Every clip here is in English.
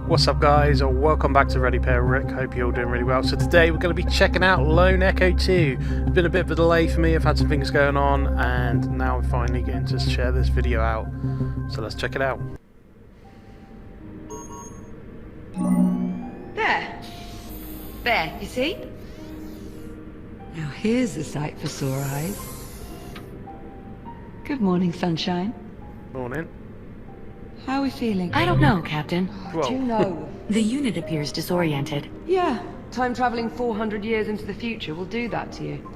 What's up guys, or welcome back to Ready Player Rick. Hope you're all doing really well. So today we're going to be checking out Lone Echo 2. It's been a bit of a delay for me, I've had some things going on, and now I'm finally getting to share this video out. So let's check it out. There, you see? Now here's a sight for sore eyes. Good morning, sunshine. Morning. How are we feeling? I don't know, Captain. Well, Do you know? The unit appears disoriented. Yeah, time traveling 400 years into the future will do that to you.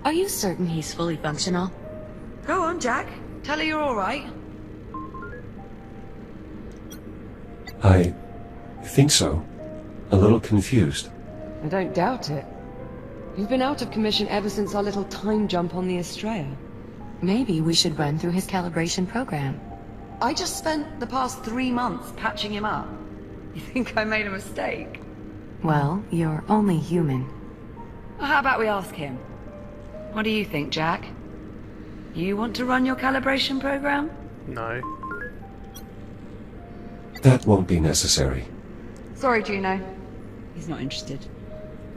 Are you certain he's fully functional? Go on, Jack. Tell her you're all right. I think so. A little confused. I don't doubt it. You've been out of commission ever since our little time jump on the Estrella. Maybe we should run through his calibration program. I just spent the past 3 months patching him up. You think I made a mistake? Well, you're only human. Well, how about we ask him? What do you think, Jack? You want to run your calibration program? no. That won't be necessary. Sorry, Juno. He's not interested.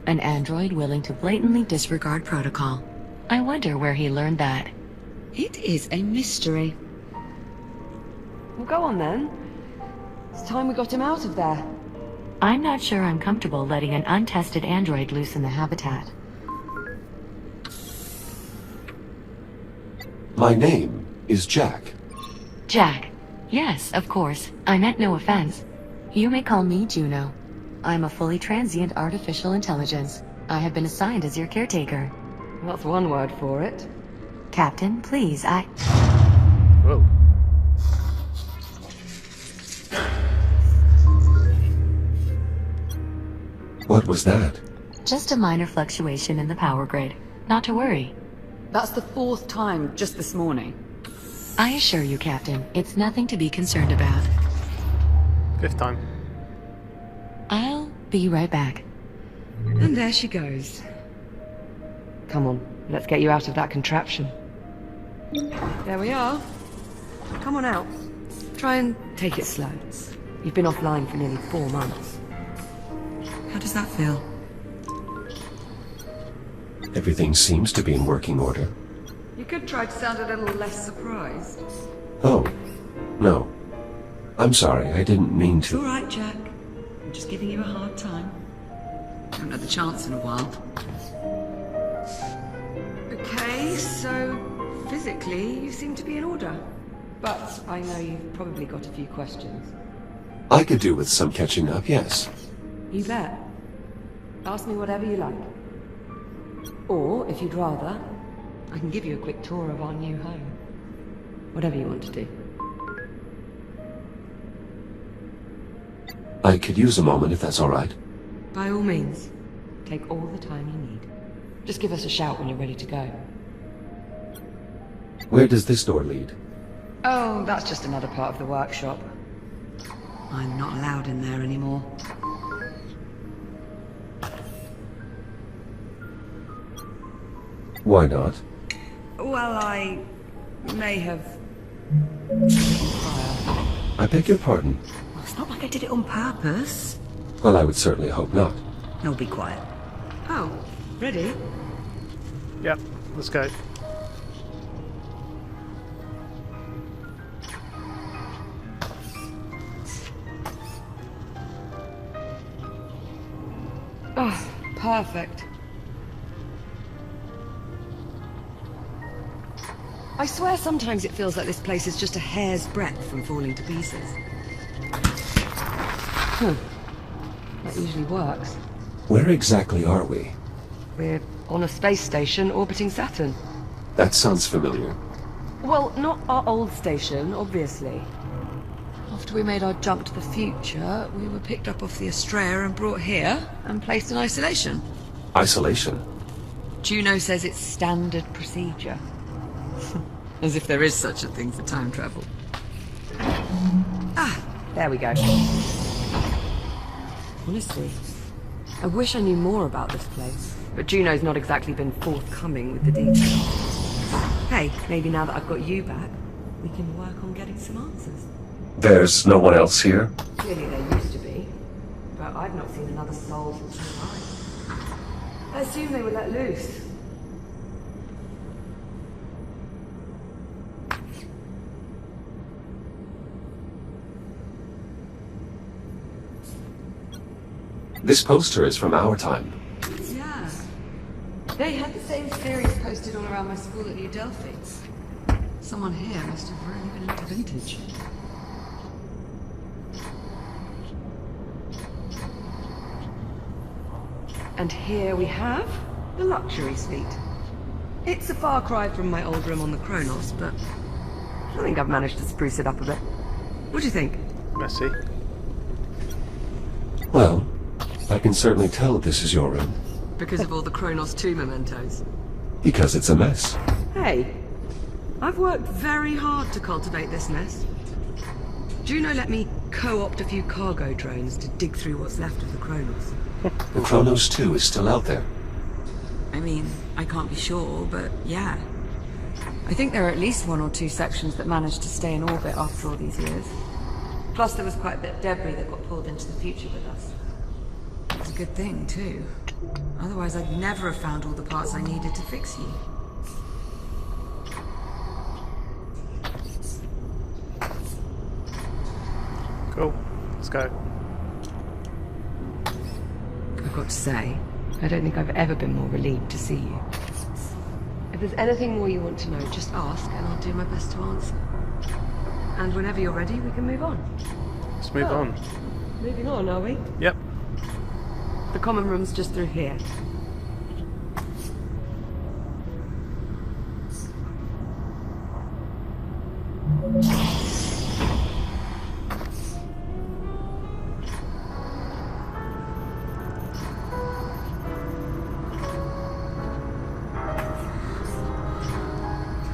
An android willing to blatantly disregard protocol. I wonder where he learned that. It is a mystery. Well, go on then. It's time we got him out of there. I'm not sure I'm comfortable letting an untested android loose in the habitat. My name is Jack. Jack. Yes, of course. I meant no offense. You may call me Juno. I'm a fully transient artificial intelligence. I have been assigned as your caretaker. That's one word for it. Captain, please, Whoa. What was that? Just a minor fluctuation in the power grid. Not to worry. That's the 4th time just this morning. I assure you, Captain, it's nothing to be concerned about. 5th time. I'll be right back. And there she goes. Come on, let's get you out of that contraption. There we are. Come on out. Try and take it slow. You've been offline for nearly 4 months. How does that feel? Everything seems to be in working order. You could try to sound a little less surprised. Oh, no. I'm sorry, I didn't mean It's all to. right, Jack. I'm just giving you a hard time. Haven't had the chance in a while. Okay, so physically you seem to be in order. But I know you've probably got a few questions. I could do with some catching up, yes. You bet. Ask me whatever you like. Or, if you'd rather, I can give you a quick tour of our new home. Whatever you want to do. I could use a moment if that's all right. By all means, take all the time you need. Just give us a shout when you're ready to go. Where does this door lead? Oh, that's just another part of the workshop. I'm not allowed in there anymore. Why not? Well, I may have... I beg your pardon. Well, it's not like I did it on purpose. Well, I would certainly hope not. No, be quiet. Oh, ready? Yep, let's go. Oh, perfect. I swear sometimes it feels like this place is just a hair's breadth from falling to pieces. That usually works. Where exactly are we? We're on a space station orbiting Saturn. That sounds familiar. Well, not our old station, obviously. After we made our jump to the future, we were picked up off the Estrella and brought here and placed in isolation. Isolation? Juno says it's standard procedure. As if there is such a thing for time travel. Ah, there we go. Honestly, I wish I knew more about this place. But Juno's not exactly been forthcoming with the details. Hey, maybe now that I've got you back, we can work on getting some answers. There's no one else here? Clearly there used to be. Well, I've not seen another soul since I arrived. I assume they were let loose. This poster is from our time. Yeah. They had the same series posted all around my school at New Delphi. Someone here must have really been into vintage. And here we have the luxury suite. It's a far cry from my old room on the Kronos, but I think I've managed to spruce it up a bit. What do you think? Messy. Well, I can certainly tell this is your room. Because of all the Kronos 2 mementos. Because it's a mess. Hey, I've worked very hard to cultivate this mess. Juno let me co-opt a few cargo drones to dig through what's left of the Kronos. The Kronos 2 is still out there. I mean, I can't be sure, but yeah. I think there are at least 1 or 2 sections that managed to stay in orbit after all these years. Plus there was quite a bit of debris that got pulled into the future with us. It's a good thing, too. Otherwise I'd never have found all the parts I needed to fix you. Cool. Let's go. I've got to say, I don't think I've ever been more relieved to see you. If there's anything more you want to know, just ask and I'll do my best to answer. And whenever you're ready, we can move on. Let's move on. Moving on, are we? Yep. The common room's just through here.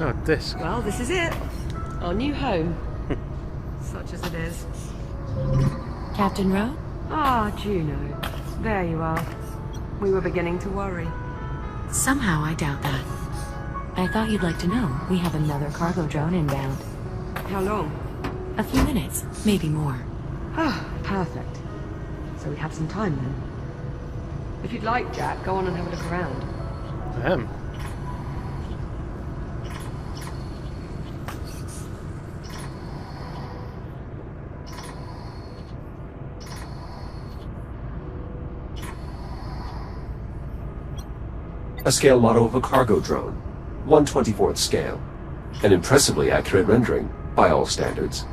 Oh, disc. Well, this is it. Our new home. Such as it is. Captain Rowe? Ah, Juno. There you are. We were beginning to worry. Somehow I doubt that. I thought you'd like to know we have another cargo drone inbound. How long? A few minutes, maybe more. Ah, perfect. So we have some time then. If you'd like, Jack, go on and have a look around. I am. A scale model of a cargo drone. 1/24th scale. An impressively accurate rendering, by all standards.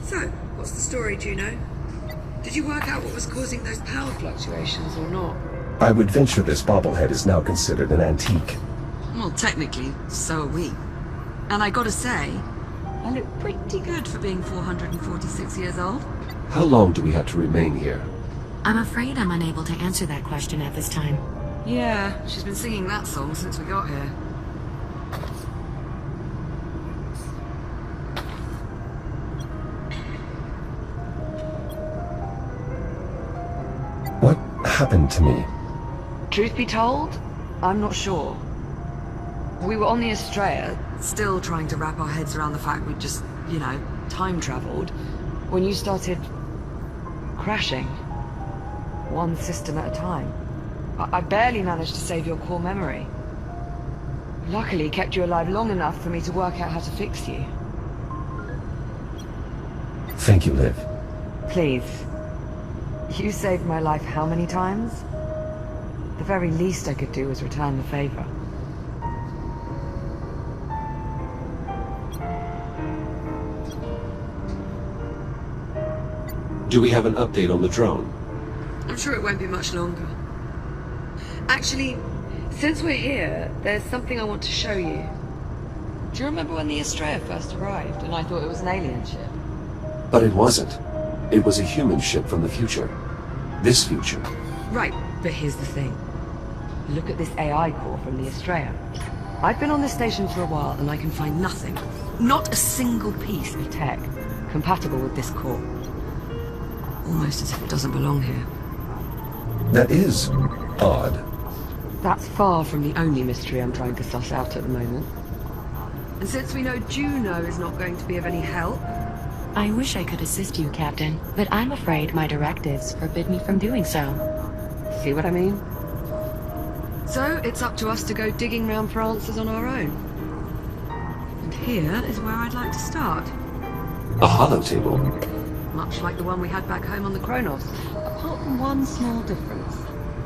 So, what's the story, Juno? Did you work out what was causing those power fluctuations or not? I would venture this bobblehead is now considered an antique. Well, technically, so are we. And I gotta say, I look pretty good for being 446 years old. How long do we have to remain here? I'm afraid I'm unable to answer that question at this time. Yeah, she's been singing that song since we got here. What happened to me? Truth be told, I'm not sure. We were on the Estrella, still trying to wrap our heads around the fact we'd just, time traveled, when you started crashing. One system at a time. I barely managed to save your core memory. Luckily, kept you alive long enough for me to work out how to fix you. Thank you, Liv. Please. You saved my life how many times? The very least I could do was return the favor. Do we have an update on the drone? I'm sure it won't be much longer. Actually, since we're here, there's something I want to show you. Do you remember when the Estrella first arrived and I thought it was an alien ship? But it wasn't. It was a human ship from the future. This future. Right, but here's the thing. Look at this AI core from the Estrella. I've been on this station for a while and I can find nothing, not a single piece of tech compatible with this core. Almost as if it doesn't belong here. That is odd. That's far from the only mystery I'm trying to suss out at the moment. And since we know Juno is not going to be of any help... I wish I could assist you, Captain, but I'm afraid my directives forbid me from doing so. See what I mean? So, it's up to us to go digging round for answers on our own. And here is where I'd like to start. A holotable. Much like the one we had back home on the Kronos, apart from one small difference.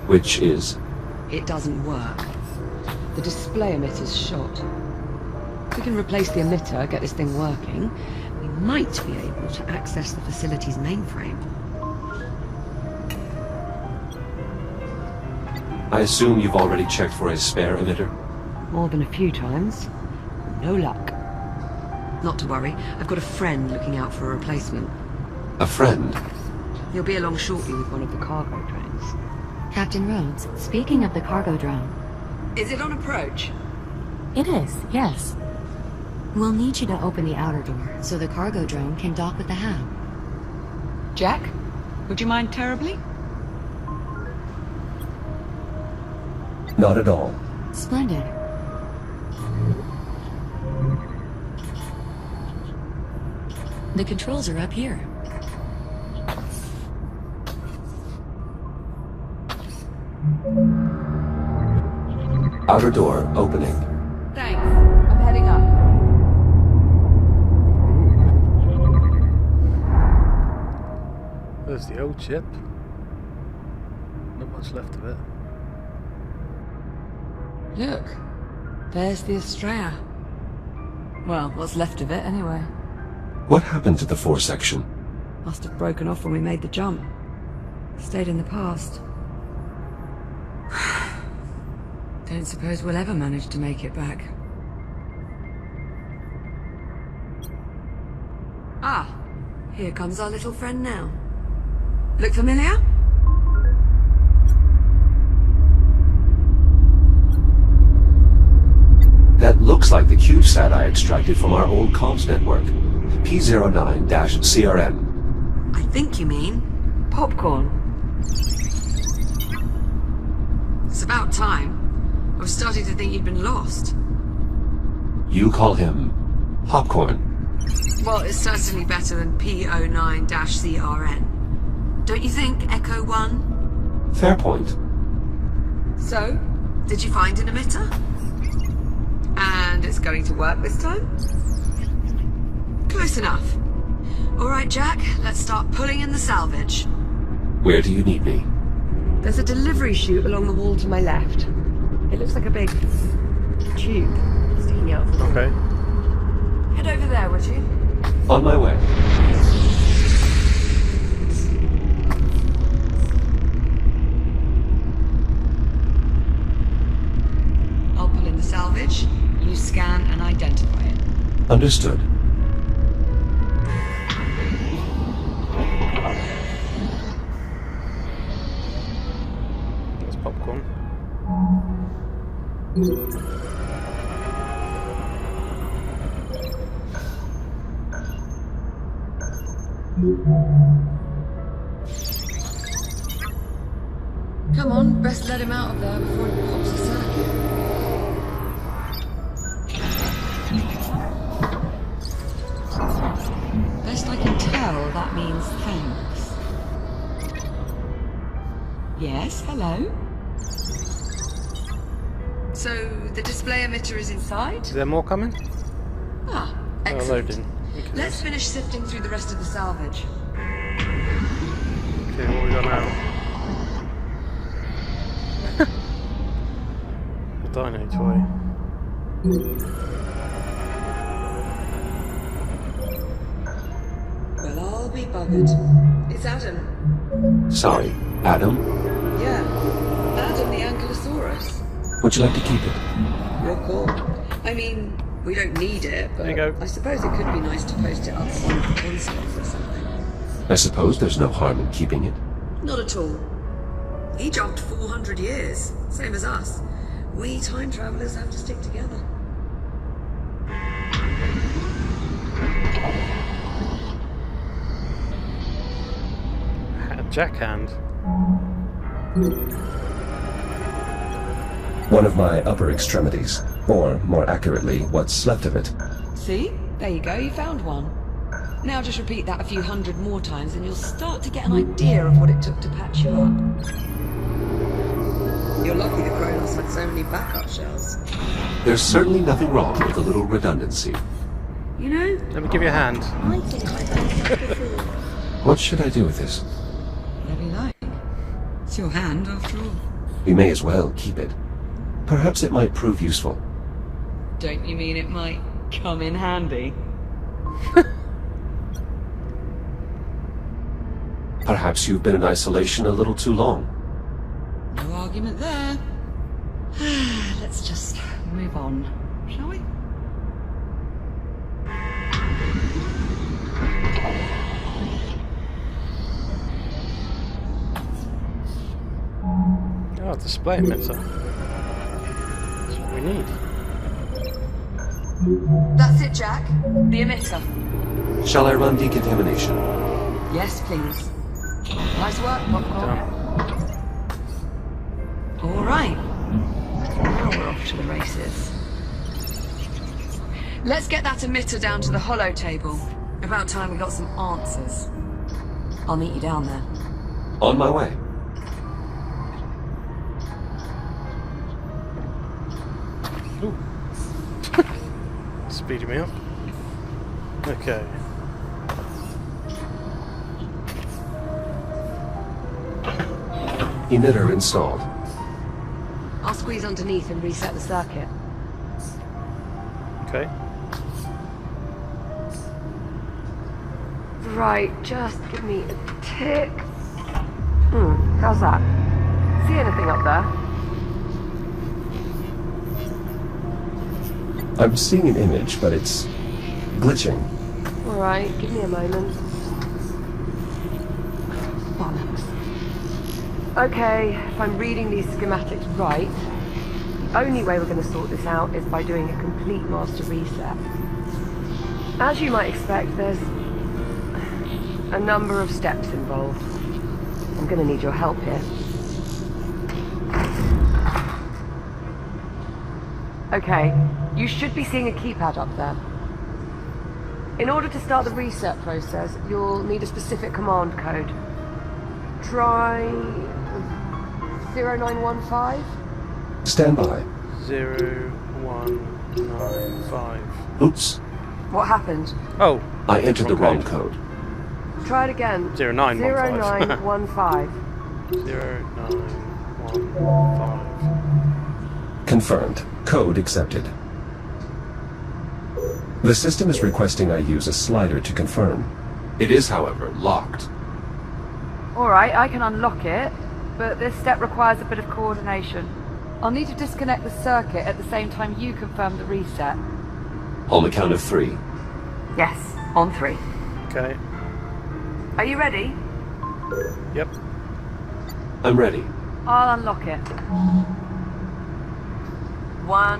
Which is? It doesn't work. The display emitter's shot. If we can replace the emitter, get this thing working, we might be able to access the facility's mainframe. I assume you've already checked for a spare emitter? More than a few times. No luck. Not to worry, I've got a friend looking out for a replacement. A friend? He'll be along shortly with one of the cargo drones. Captain Rhodes, speaking of the cargo drone... Is it on approach? It is, yes. We'll need you to open the outer door so the cargo drone can dock with the hab. Jack? Would you mind terribly? Not at all. Splendid. The controls are up here. Outer door opening. Thanks. I'm heading up. There's the old ship. Not much left of it. Look. There's the Estrella. Well, what's left of it anyway. What happened to the foresection? Must have broken off when we made the jump. Stayed in the past. Don't suppose we'll ever manage to make it back. Ah, here comes our little friend now. Look familiar? That looks like the CubeSat I extracted from our old comms network. P09-CRN. I think you mean popcorn. It's about time. I was starting to think you'd been lost. You call him Popcorn. Well, it's certainly better than P09-CRN. Don't you think, Echo 1? Fair point. So, did you find an emitter? And it's going to work this time? Close enough. All right, Jack, let's start pulling in the salvage. Where do you need me? There's a delivery chute along the wall to my left. It looks like a big tube sticking out from Okay. Head over there, would you? On my way. I'll pull in the salvage. You scan and identify it. Understood. That's popcorn. Come on, best let him out of there before he pops a circuit. Best I can tell, that means thanks. Yes, hello? So, the display emitter is inside? Is there more coming? Ah, Oh, excellent. loading. Okay. Let's finish sifting through the rest of the salvage. Okay, what we got now? A dino toy. Well, I'll be buggered. It's Adam. Sorry, Adam? Yeah, Adam the Ankylosaurus. Would you like to keep it? Your call. I mean, we don't need it, but There you go. I suppose it could be nice to post it up on one of the consoles or something. I suppose there's no harm in keeping it. Not at all. He jumped 400 years, same as us. We time travelers have to stick together. Jackhand. One of my upper extremities, or more accurately, what's left of it. See? There you go, you found one. Now just repeat that a few hundred more times and you'll start to get an idea of what it took to patch you up. You're lucky the Kronos had so many backup shells. There's certainly nothing wrong with a little redundancy. You know, Let me give you a hand. I think I've done that before. What should I do with this? Whatever you like. It's your hand, after all. We may as well keep it. Perhaps it might prove useful. Don't you mean it might come in handy? Perhaps you've been in isolation a little too long. No argument there. Let's just move on, shall we? Oh, display emitter. That's what we need. That's it, Jack. The emitter. Shall I run decontamination? Yes, please. Nice work, Popcorn. Done. All right. Now we're off to the races. Let's get that emitter down to the holo table. About time we got some answers. I'll meet you down there. On my way. Ooh. Speeding me up. Okay. Emitter installed. I'll squeeze underneath and reset the circuit. Okay. Right, just give me a tick. How's that? See anything up there? I'm seeing an image, but it's glitching. All right, give me a moment. Bollocks. Okay, if I'm reading these schematics right, the only way we're going to sort this out is by doing a complete master reset. As you might expect, there's a number of steps involved. I'm going to need your help here. Okay, you should be seeing a keypad up there. In order to start the reset process, you'll need a specific command code. Try 0915? Stand by. 0195. Oops. What happened? Oh, I entered the wrong code. Try it again. 0915. 0915. 0915. Confirmed. Code accepted. The system is requesting I use a slider to confirm. It is, however, locked. Alright, I can unlock it, but this step requires a bit of coordination. I'll need to disconnect the circuit at the same time you confirm the reset. On the count of 3. Yes, on 3. Okay. Are you ready? Yep. I'm ready. I'll unlock it. 1,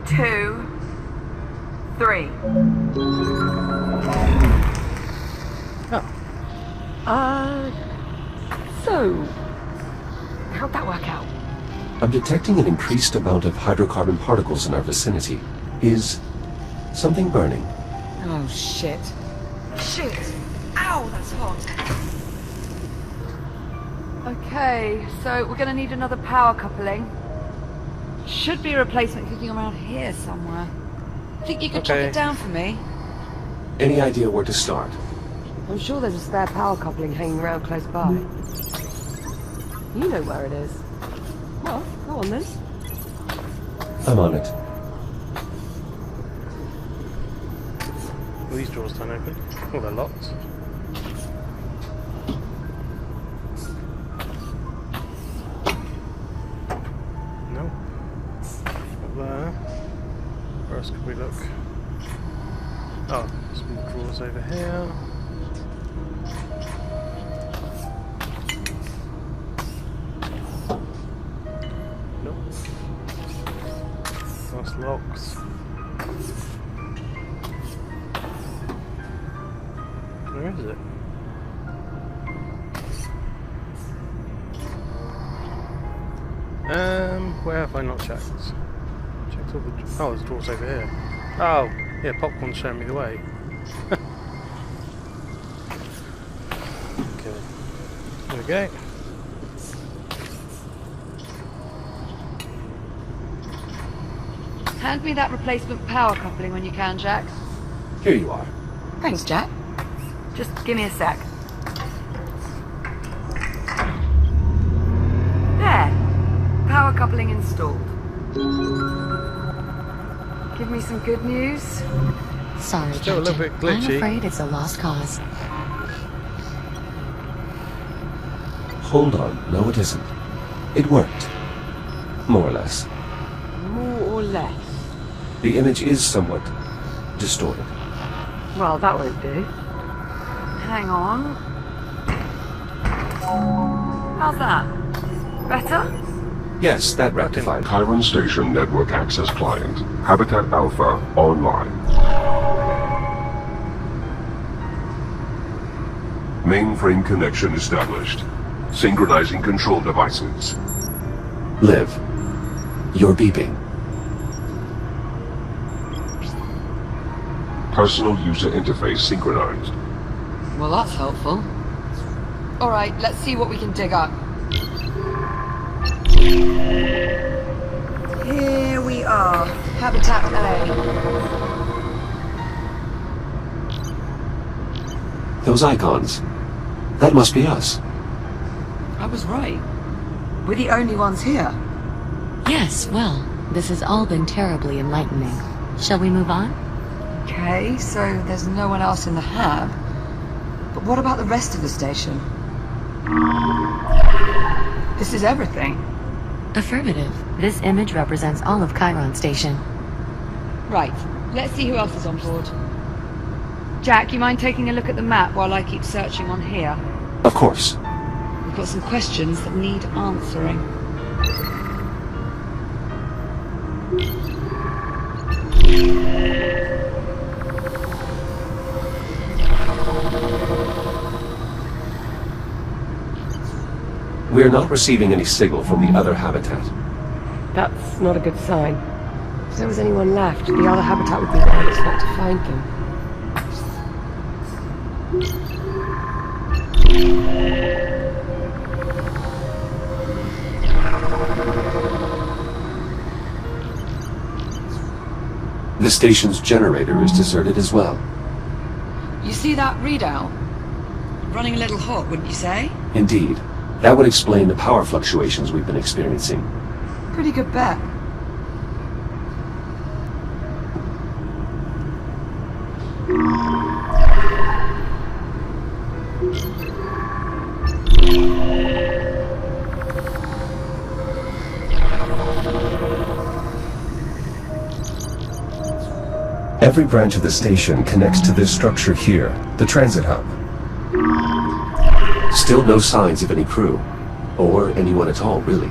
2, 3. So, how'd that work out? I'm detecting an increased amount of hydrocarbon particles in our vicinity. Is something burning? Oh, shit. Shit! Ow, that's hot. Okay, so we're going to need another power coupling. Should be a replacement kicking around here somewhere. Think you could track Okay. it down for me? Any idea where to start? I'm sure there's a spare power coupling hanging around close by. You know where it is. Well, go on then. I'm on it. Well, these doors don't open. Oh, they're locked. Nope. Not there. Where else could we look? Oh, some more drawers over here. Nope. That's locked. Where is it? Where have I not checked? Checked all the... Oh, there's doors over here. Oh, yeah, popcorn's showing me the way. Okay. There we go. Hand me that replacement power coupling when you can, Jack. Here you are. Thanks, Jack. Just give me a sec. There. Power coupling installed. Give me some good news. Sorry, Still a little bit Captain. glitchy. I'm afraid it's a lost cause. Hold on. No, it isn't. It worked. More or less. More or less. The image is somewhat distorted. Well, that won't do. Hang on. How's that? Better? Yes, that rectified. Chiron Station Network Access Client. Habitat Alpha online. Mainframe connection established. Synchronizing control devices. Liv, you're beeping. Personal user interface synchronized. Well, that's helpful. Alright, let's see what we can dig up. Here we are. Habitat A. Those icons. That must be us. I was right. We're the only ones here. Yes, well, this has all been terribly enlightening. Shall we move on? Okay, so there's no one else in the hab. But what about the rest of the station? This is everything. Affirmative. This image represents all of Chiron Station. Right, let's see who else is on board. Jack, you mind taking a look at the map while I keep searching on here? Of course. We've got some questions that need answering. We're not receiving any signal from the other habitat. That's not a good sign. If there was anyone left, the other habitat would be where I'd expect to find them. The station's generator is deserted as well. You see that readout? Running a little hot, wouldn't you say? Indeed. That would explain the power fluctuations we've been experiencing. Pretty good bet. Every branch of the station connects to this structure here, the transit hub. Still no signs of any crew, or anyone at all, really.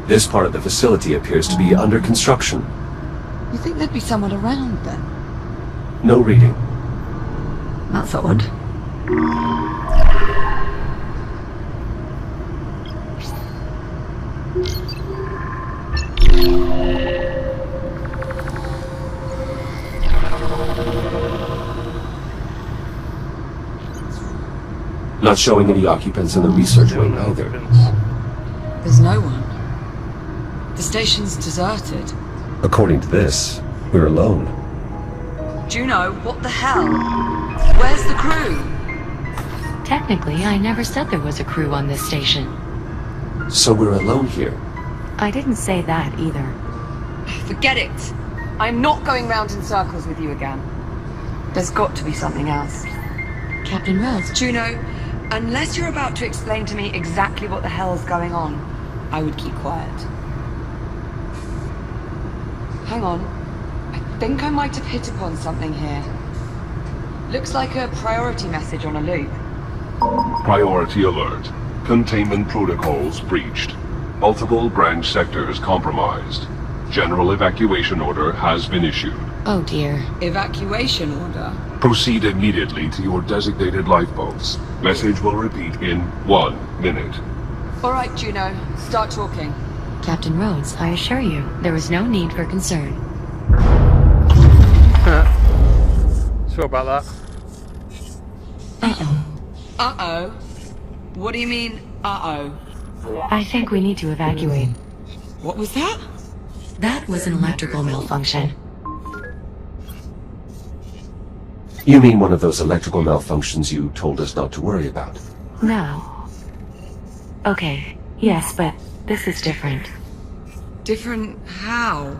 This part of the facility appears to be under construction. You think there'd be someone around then? No reading. That's odd. Not showing any occupants in the research wing either. There's no one. The station's deserted. According to this, we're alone. Juno, what the hell? Where's the crew? Technically, I never said there was a crew on this station. So we're alone here. I didn't say that either. Forget it. I'm not going round in circles with you again. There's got to be something else. Captain Rose, Juno, unless you're about to explain to me exactly what the hell's going on, I would keep quiet. Hang on. I think I might have hit upon something here. Looks like a priority message on a loop. Priority alert. Containment protocols breached. Multiple branch sectors compromised. General evacuation order has been issued. Oh dear. Evacuation order? Proceed immediately to your designated lifeboats. Message will repeat in 1 minute. All right, Juno. Start talking. Captain Rhodes, I assure you, there is no need for concern. Sure about that. Uh-oh. Uh-oh? What do you mean, uh-oh? I think we need to evacuate. What was that? That was an electrical malfunction. You mean one of those electrical malfunctions you told us not to worry about? No. Okay, yes, but this is different. Different how?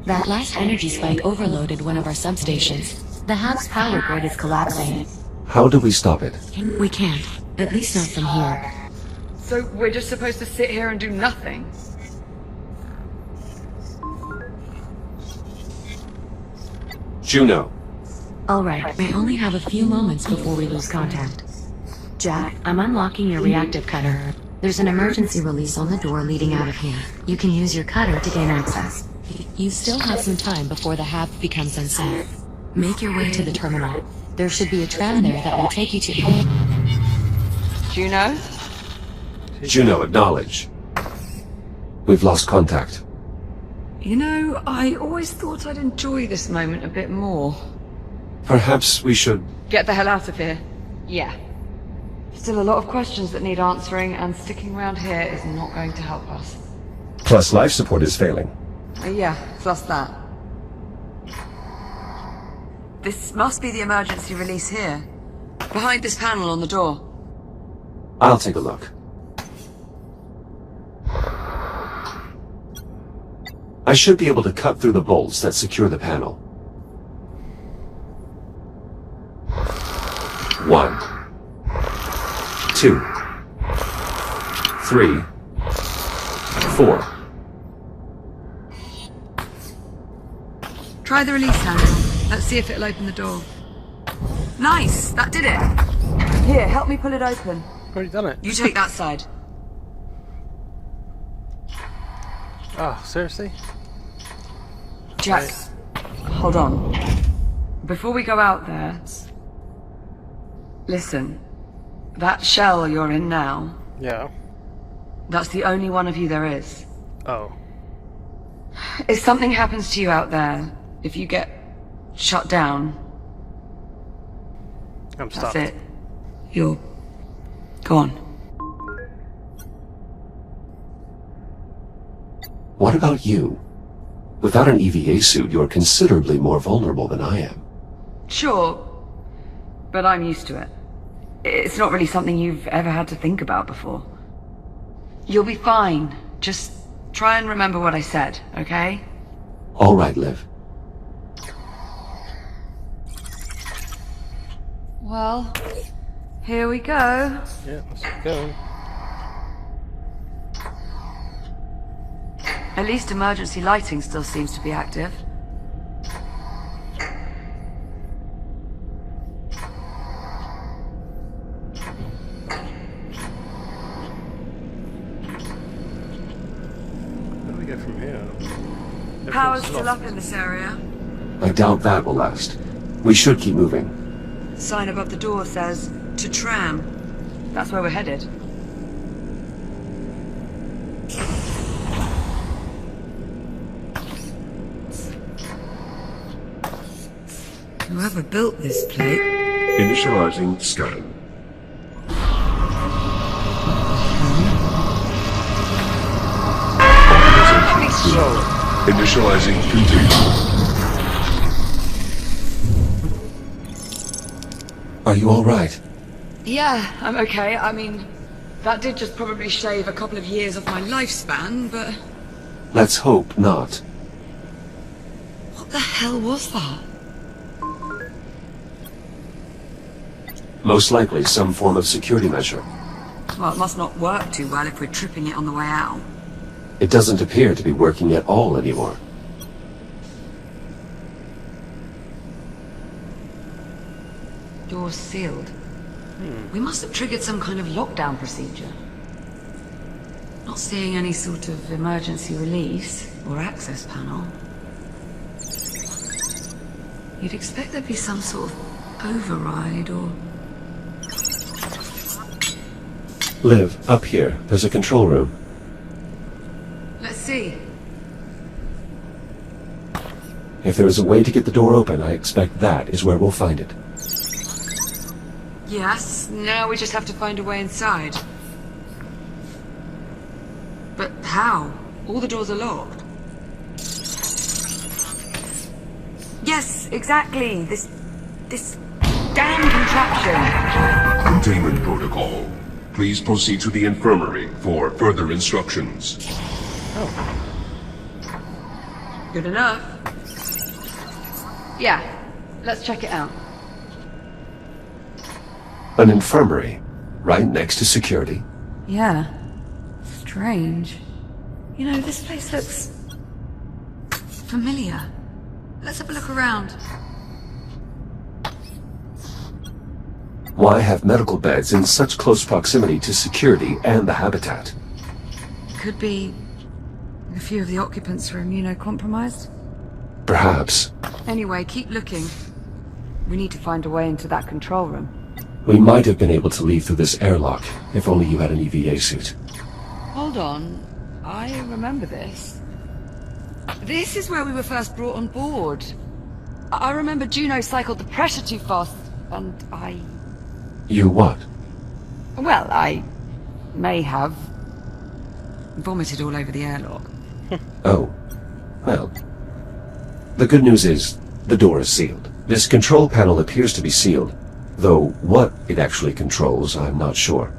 That last energy spike overloaded one of our substations. The hub's power grid is collapsing. How do we stop it? We can't. At least not from here. So we're just supposed to sit here and do nothing? Juno. Alright, I only have a few moments before we lose contact. Jack, I'm unlocking your reactive cutter. There's an emergency release on the door leading out of here. You can use your cutter to gain access. You still have some time before the hab becomes unsafe. Make your way to the terminal. There should be a tram there that will take you to... Juno? Juno, acknowledge. We've lost contact. You know, I always thought I'd enjoy this moment a bit more. Perhaps we should... Get the hell out of here. Yeah. Still a lot of questions that need answering, and sticking around here is not going to help us. Plus life support is failing. Yeah, plus that. This must be the emergency release here. Behind this panel on the door. I'll take a look. I should be able to cut through the bolts that secure the panel. 1, 2, 3, 4. Try the release handle. Let's see if it'll open the door. Nice! That did it! Here, help me pull it open. Already done it. You take that side. Oh, seriously? Jack, hold on. Before we go out there... Listen. That shell you're in now, Yeah. that's the only one of you there is. Oh. If something happens to you out there, if you get shut down, I'm stuck. that's it. You're gone. What about you? Without an EVA suit, you're considerably more vulnerable than I am. Sure, but I'm used to it. It's not really something you've ever had to think about before. You'll be fine. Just try and remember what I said, okay? All right, Liv. Well, here we go. Yeah, let's go. At least emergency lighting still seems to be active. Where do we go from here? Power's Everything's still lost. up in this area. I doubt that will last. We should keep moving. Sign above the door says, to tram. That's where we're headed. Whoever built this plate... Initializing scan. Initializing continue. Are you all right? Yeah, I'm okay. I mean, that did just probably shave a couple of years off my lifespan, but... Let's hope not. What the hell was that? Most likely some form of security measure. Well, it must not work too well if we're tripping it on the way out. It doesn't appear to be working at all anymore. Door's sealed. We must have triggered some kind of lockdown procedure. Not seeing any sort of emergency release or access panel. You'd expect there'd be some sort of override or... Liv, up here. There's a control room. Let's see. If there is a way to get the door open, I expect that is where we'll find it. Yes, now we just have to find a way inside. But how? All the doors are locked. Yes, exactly. This damn contraption. Containment protocol. Please proceed to the infirmary for further instructions. Good enough. Yeah, let's check it out. An infirmary, right next to security. Yeah. Strange. You know, this place looks... familiar. Let's have a look around. Why have medical beds in such close proximity to security and the habitat? Could be... a few of the occupants are immunocompromised. Perhaps. Anyway, keep looking. We need to find a way into that control room. We might have been able to leave through this airlock, if only you had an EVA suit. Hold on. I remember this. This is where we were first brought on board. I remember Juno cycled the pressure too fast, and I... You what? Well, I may have vomited all over the airlock. Oh. Well. The good news is, the door is sealed. This control panel appears to be sealed, though what it actually controls, I'm not sure.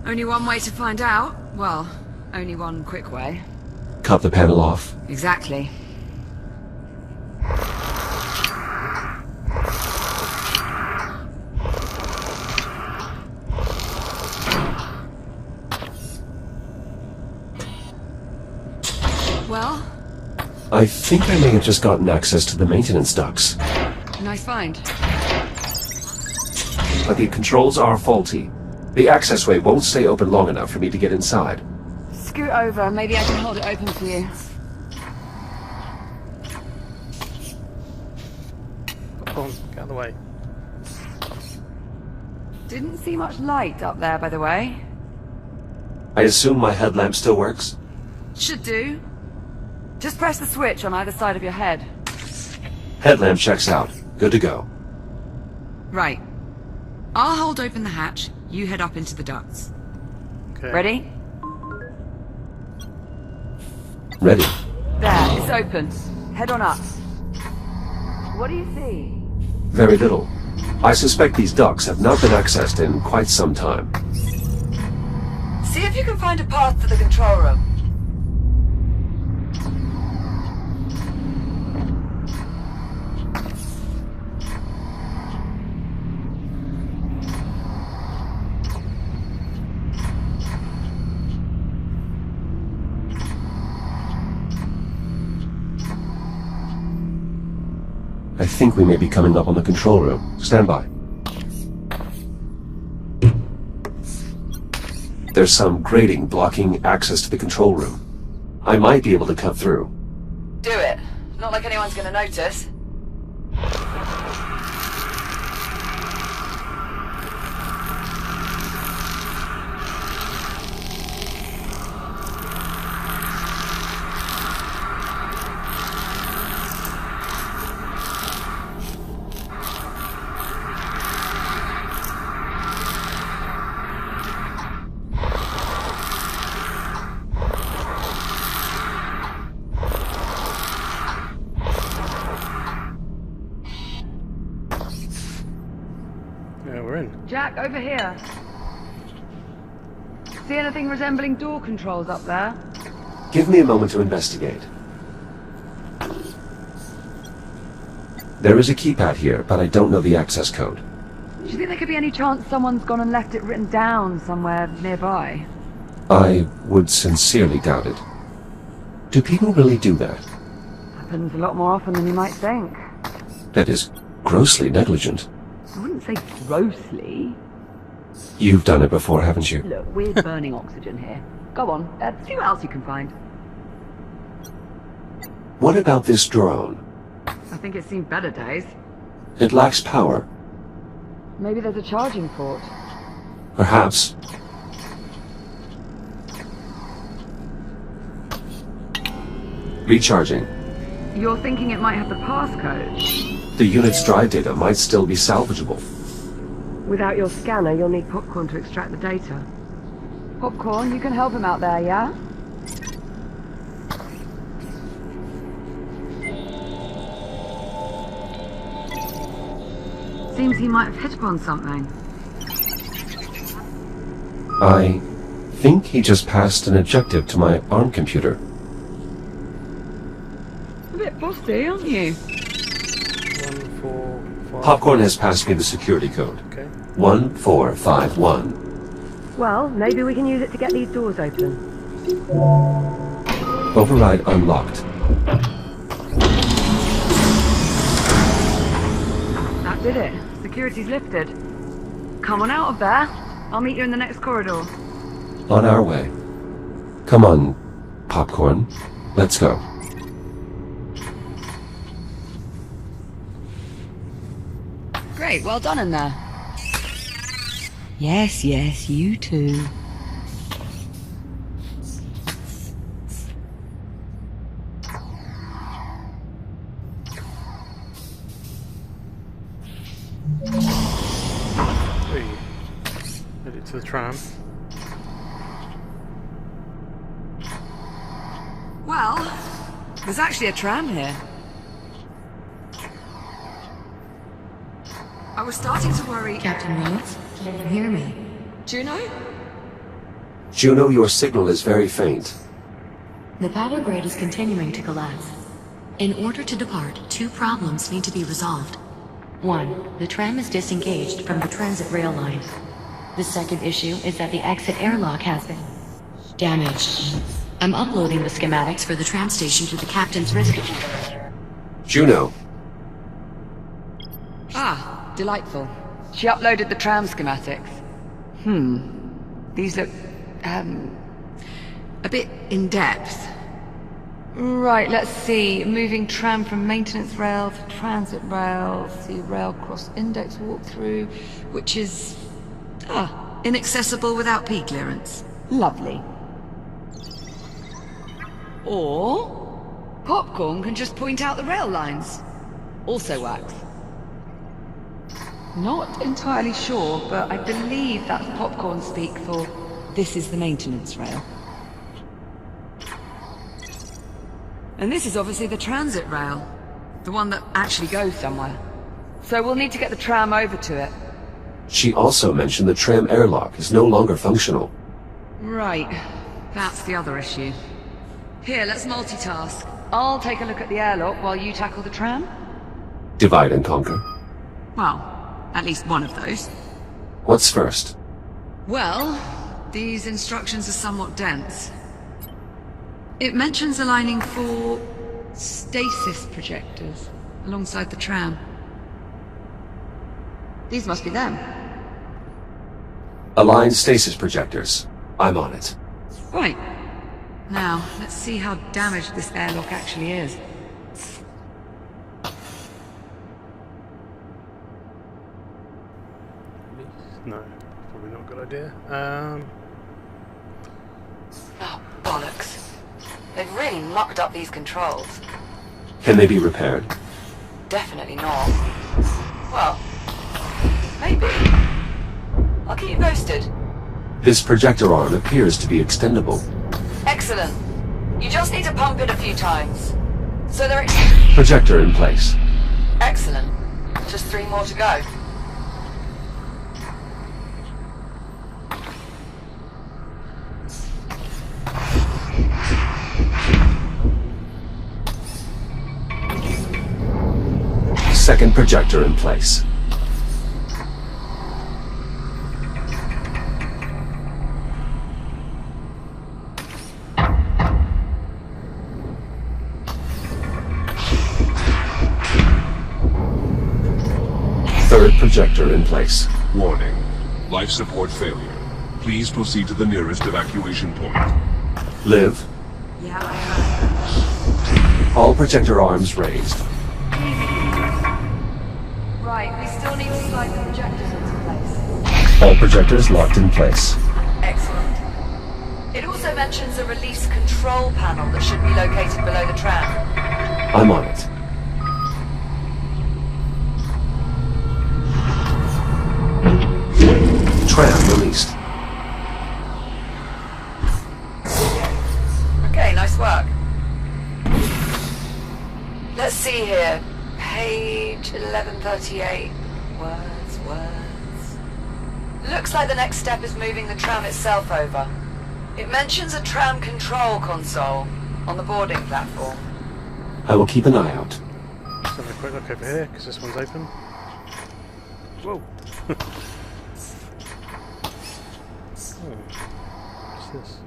Only one way to find out? Well, only one quick way. Cut the panel off? Exactly. Well? I think I may have just gotten access to the maintenance ducts. Nice find. But the controls are faulty. The accessway won't stay open long enough for me to get inside. Scoot over, maybe I can hold it open for you. Come on, get out of the way. Didn't see much light up there, by the way. I assume my headlamp still works? Should do. Just press the switch on either side of your head. Headlamp checks out. Good to go. Right. I'll hold open the hatch. You head up into the ducts. Okay. Ready? Ready. There, it's open. Head on up. What do you see? Very little. I suspect these ducts have not been accessed in quite some time. See if you can find a path to the control room. I think we may be coming up on the control room. Stand by. There's some grating blocking access to the control room. I might be able to cut through. Do it. Not like anyone's gonna notice. Yeah, we're in. Jack, over here. See anything resembling door controls up there? Give me a moment to investigate. There is a keypad here, but I don't know the access code. Do you think there could be any chance someone's gone and left it written down somewhere nearby? I would sincerely doubt it. Do people really do that? Happens a lot more often than you might think. That is grossly negligent. I wouldn't say grossly. You've done it before, haven't you? Look, we're burning oxygen here. Go on, see what else you can find. What about this drone? I think it's seen better days. It lacks power. Maybe there's a charging port. Perhaps. Recharging. You're thinking it might have the passcode? The unit's drive data might still be salvageable. Without your scanner, you'll need Popcorn to extract the data. Popcorn, you can help him out there, yeah? Seems he might have hit upon something. I think he just passed an objective to my ARM computer. A bit bossy, aren't you? 1, 4, 5. Popcorn has passed me the security code. Okay. 1451. Well, maybe we can use it to get these doors open. Override unlocked. That did it. Security's lifted. Come on out of there. I'll meet you in the next corridor. On our way. Come on, Popcorn. Let's go. Great, well done in there. Yes, yes, you too. Headed to the tram. Well, there's actually a tram here. I was starting to worry. Captain Rhodes, can you hear me? Juno? Juno, your signal is very faint. The power grid is continuing to collapse. In order to depart, 2 problems need to be resolved. 1. The tram is disengaged from the transit rail line. The second issue is that the exit airlock has been damaged. I'm uploading the schematics for the tram station to the captain's risk computer. Juno. Ah, delightful. She uploaded the tram schematics. These look, a bit in-depth. Right, let's see. Moving tram from maintenance rail to transit rail. See rail cross index walkthrough, which is, inaccessible without P clearance. Lovely. Or, Popcorn can just point out the rail lines. Also works. Not entirely sure, but I believe that's Popcorn speak for this is the maintenance rail. And this is obviously the transit rail. The one that actually goes somewhere. So we'll need to get the tram over to it. She also mentioned the tram airlock is no longer functional. Right. That's the other issue. Here, let's multitask. I'll take a look at the airlock while you tackle the tram. Divide and conquer. Well, at least one of those. What's first? Well, these instructions are somewhat dense. It mentions aligning 4 stasis projectors alongside the tram. These must be them. Align stasis projectors. I'm on it. Right. Now, let's see how damaged this airlock actually is. No, probably not a good idea. Oh, bollocks. They've really mucked up these controls. Can they be repaired? Definitely not. Well, maybe. I'll keep you posted. This projector arm appears to be extendable. Excellent. You just need to pump it a few times. So there Projector in place. Excellent. Just 3 more to go. Second projector in place. projector in place. Warning. Life support failure. Please proceed to the nearest evacuation point. Liv, Yeah, I heard. all projector arms raised. Right, we still need to slide the projectors into place. All projectors locked in place. Excellent. It also mentions a release control panel that should be located below the tram. I'm on it. Tram released. Okay, nice work. Let's see here. Page 1138. Words. Looks like the next step is moving the tram itself over. It mentions a tram control console on the boarding platform. I will keep an eye out. Let's have a quick look over here, because this one's open. Whoa! What's this?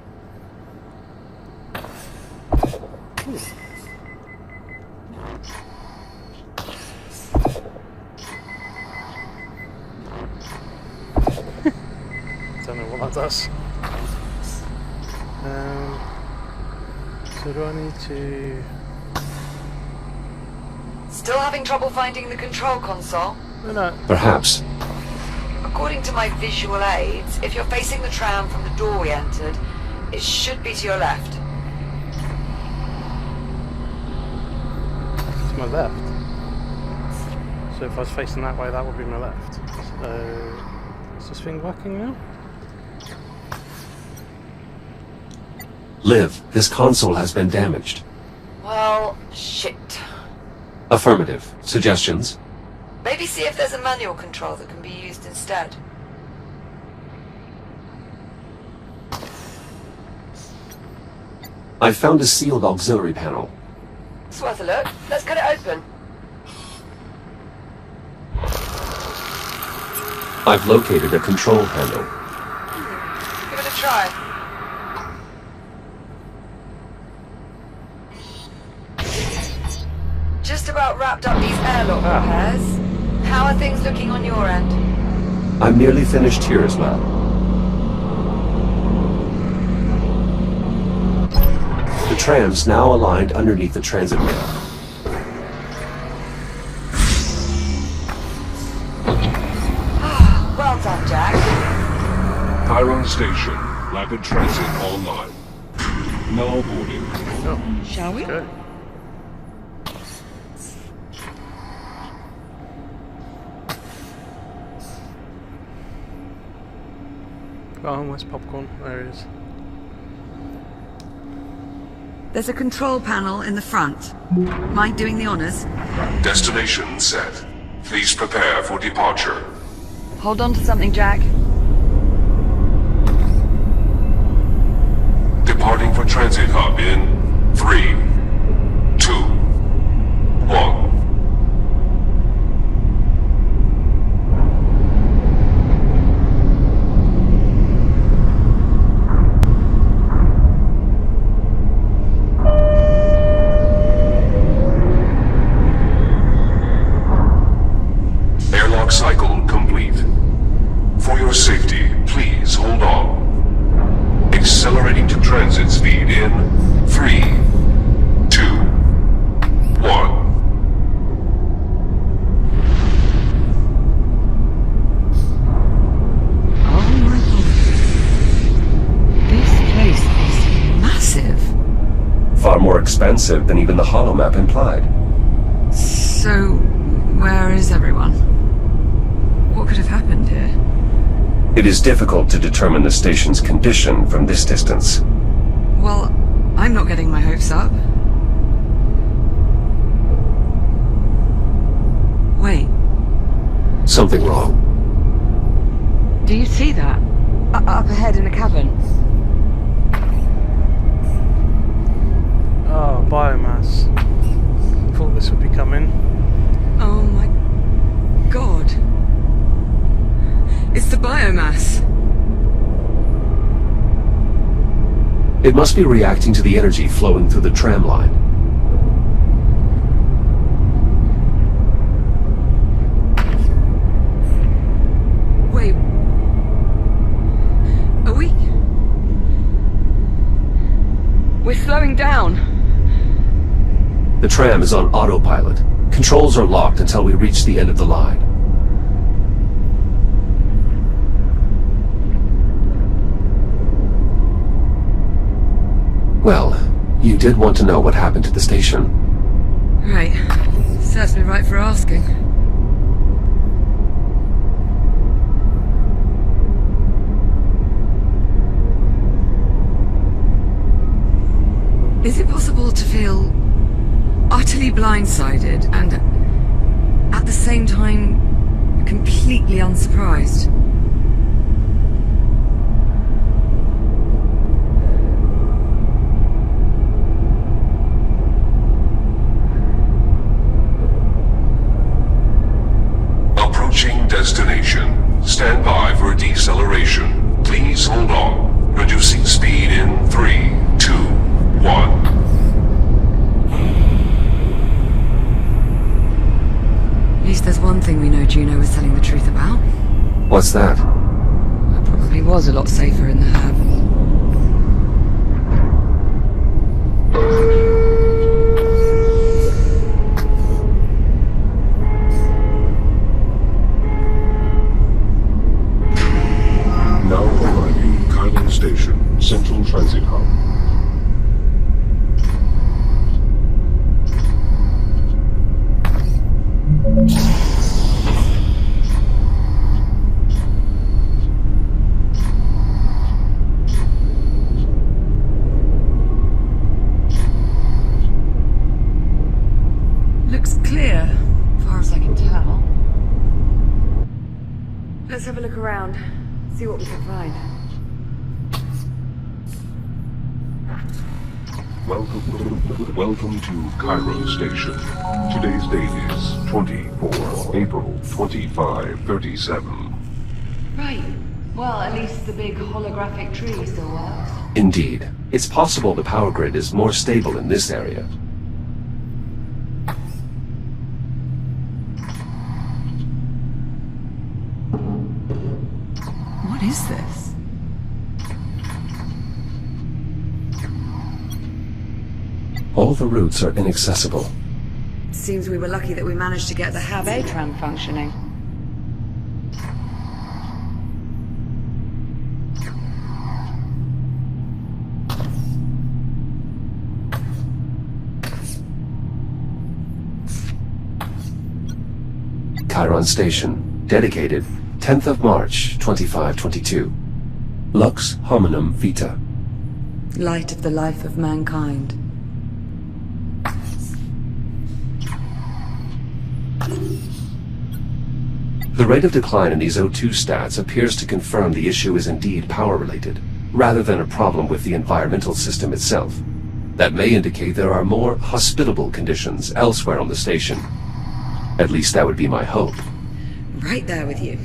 Don't know what that does. So do I need to... Still having trouble finding the control console? No. Perhaps. According to my visual aids, if you're facing the tram from the door we entered, it should be to your left. To my left. So if I was facing that way, that would be my left. So is this thing working now? Liv, this console has been damaged. Well, shit. Affirmative. Suggestions? Maybe see if there's a manual control that can be used instead. I found a sealed auxiliary panel. It's worth a look. Let's get it open. I've located a control panel. Give it a try. Just about wrapped up these airlock repairs. How are things looking on your end? I'm nearly finished here as well. The tram's now aligned underneath the transit rail. Well done, Jack. Chiron Station. Rapid transit online. Now boarding. Shall we? Okay. Oh, where's popcorn? There it is. There's a control panel in the front. Mind doing the honors? Destination set. Please prepare for departure. Hold on to something, Jack. Departing for transit hub in 3, 2, 1. Airlock cycle complete. For your safety, please hold on. Accelerating to transit speed in 3, 2, 1. Oh my god. This place is massive. Far more expensive than even the holomap implied. So, where is everyone? What could have happened here? It is difficult to determine the station's condition from this distance. Well, I'm not getting my hopes up. Wait, Something wrong. do you see that? Up ahead in a cavern. Oh, biomass. Thought this would be coming. Oh my god. It's the biomass. It must be reacting to the energy flowing through the tram line. slowing down. The tram is on autopilot. Controls are locked until we reach the end of the line. Well, you did want to know what happened to the station. Right. Certainly right for asking. Is it possible to feel utterly blindsided and at the same time completely unsurprised? Approaching destination. Stand by for deceleration. Please hold on. Reducing speed in 3, 2, 1. At least there's one thing we know Juno was telling the truth about. What's that? It probably was a lot safer in the hab. Now arriving Chiron Station, Central Transit Hub. Looks clear, as far as I can tell. Let's have a look around, see what we can find. Welcome to Chiron Station. Today's date is 24 April 2537. Right. Well, at least the big holographic tree still works. Indeed. It's possible the power grid is more stable in this area. What is this? All the routes are inaccessible. Seems we were lucky that we managed to get the hab A-tram functioning. Chiron Station, dedicated 10th of March, 2522. Lux hominum vita. Light of the life of mankind. The rate of decline in these O2 stats appears to confirm the issue is indeed power-related, rather than a problem with the environmental system itself. That may indicate there are more hospitable conditions elsewhere on the station. At least that would be my hope. Right there with you.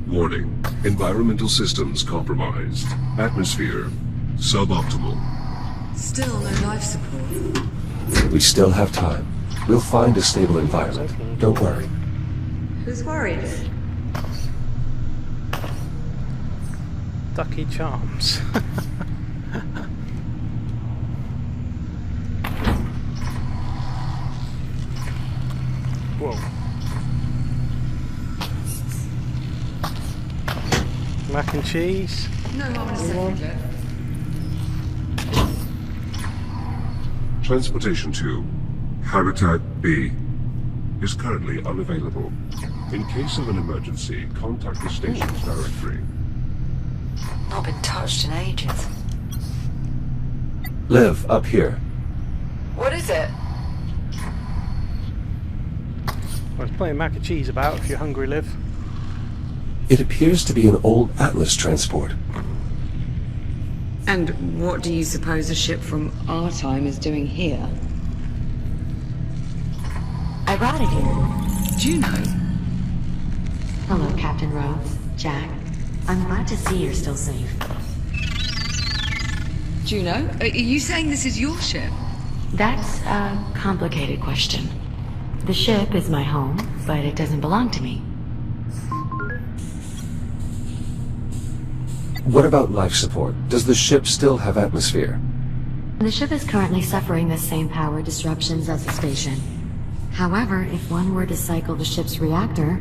Warning. Environmental systems compromised. Atmosphere suboptimal. Still no life support. We still have time. We'll find a stable environment. Don't worry. Who's worried? Ducky Charms. Whoa. Mac and cheese. No harm in a second, Jeff. Transportation to Habitat B is currently unavailable. In case of an emergency, contact the station's directory. Not been touched in ages. Liv, up here. What is it? Well, there's plenty of mac and cheese about if you're hungry, Liv. It appears to be an old Atlas transport. And what do you suppose a ship from our time is doing here? I brought it here. Juno? Hello, Captain Rhodes. Jack. I'm glad to see you're still safe. Juno? Are you saying this is your ship? That's a complicated question. The ship is my home, but it doesn't belong to me. What about life support? Does the ship still have atmosphere? The ship is currently suffering the same power disruptions as the station. However, if one were to cycle the ship's reactor,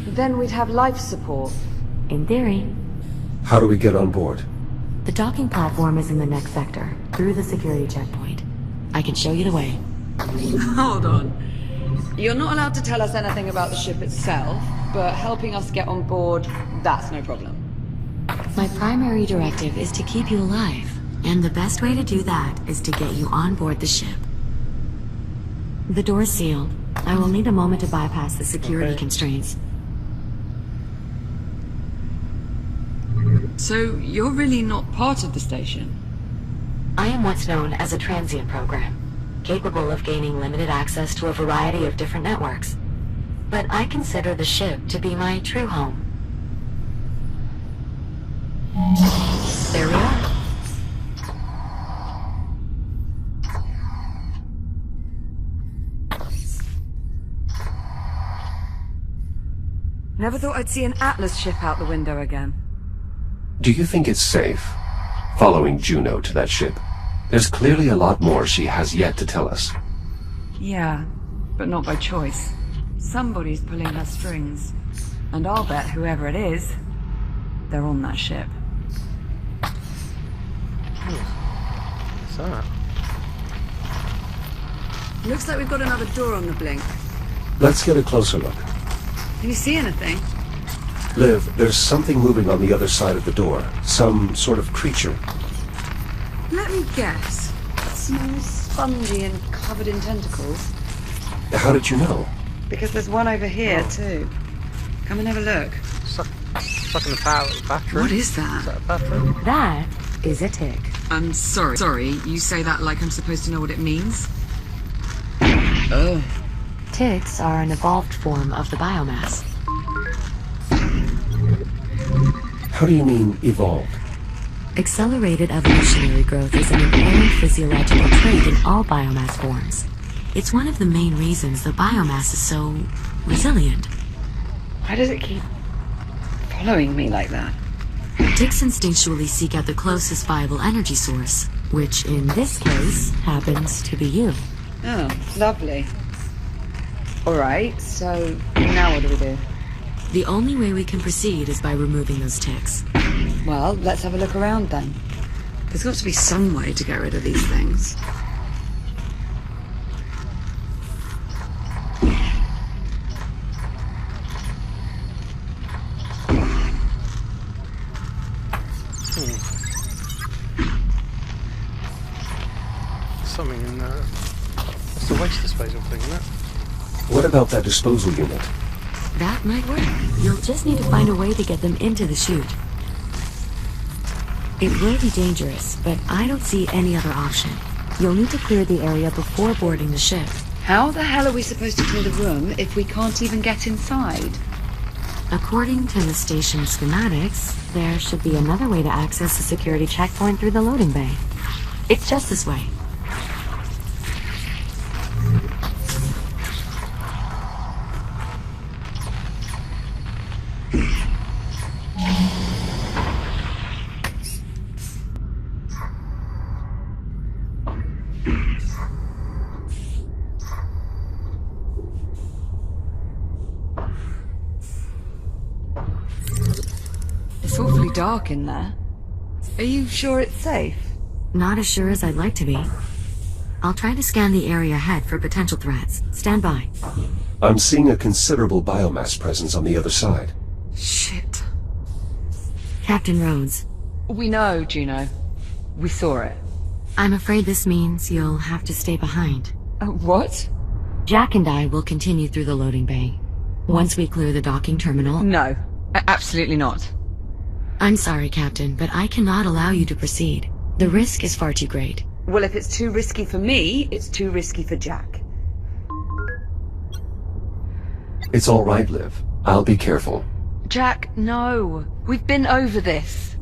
Then we'd have life support. in theory, How do we get on board? the docking platform is in the next sector, through the security checkpoint. I can show you the way. Hold on. You're not allowed to tell us anything about the ship itself, but helping us get on board, that's no problem. My primary directive is to keep you alive, and the best way to do that is to get you on board the ship. The door's sealed. I will need a moment to bypass the security constraints. So, you're really not part of the station? I am what's known as a transient program, capable of gaining limited access to a variety of different networks. But I consider the ship to be my true home. There we are. Never thought I'd see an Atlas ship out the window again. Do you think it's safe following Juno to that ship? There's clearly a lot more she has yet to tell us. Yeah, but not by choice. Somebody's pulling her strings. And I'll bet whoever it is, they're on that ship. What's that? Looks like we've got another door on the blink. Let's get a closer look. Can you see anything? Liv, there's something moving on the other side of the door. Some sort of creature. Let me guess. Small, spongy, and covered in tentacles. How did you know? Because there's one over here, too. Come and have a look. Sucking the battery. What is Is that? that a battery? That is a tick. I'm sorry. Sorry, you say that like I'm supposed to know what it means? Oh. Ticks are an evolved form of the biomass. How do you mean, evolved? Accelerated evolutionary growth is an inherent physiological trait in all biomass forms. It's one of the main reasons the biomass is so resilient. Why does it keep following me like that? Ticks instinctually seek out the closest viable energy source, which in this case happens to be you. Oh, lovely. Alright, so now what do we do? The only way we can proceed is by removing those ticks. Well, let's have a look around then. There's got to be some way to get rid of these things. Something in there. That's the waste disposal thing, isn't it? What about that disposal unit? That might work. You'll just need to find a way to get them into the chute. It will be dangerous, but I don't see any other option. You'll need to clear the area before boarding the ship. How the hell are we supposed to clear the room if we can't even get inside? According to the station schematics, there should be another way to access the security checkpoint through the loading bay. It's just this way. It's awfully dark in there. Are you sure it's safe? Not as sure as I'd like to be. I'll try to scan the area ahead for potential threats. Stand by. I'm seeing a considerable biomass presence on the other side. Shit. Captain Rhodes, We know, Juno. We saw it. I'm afraid this means you'll have to stay behind. What? Jack and I will continue through the loading bay. Once we clear the docking terminal... No, absolutely not. I'm sorry, Captain, but I cannot allow you to proceed. The risk is far too great. Well, if it's too risky for me, it's too risky for Jack. It's all right, Liv. I'll be careful. Jack, no. We've been over this.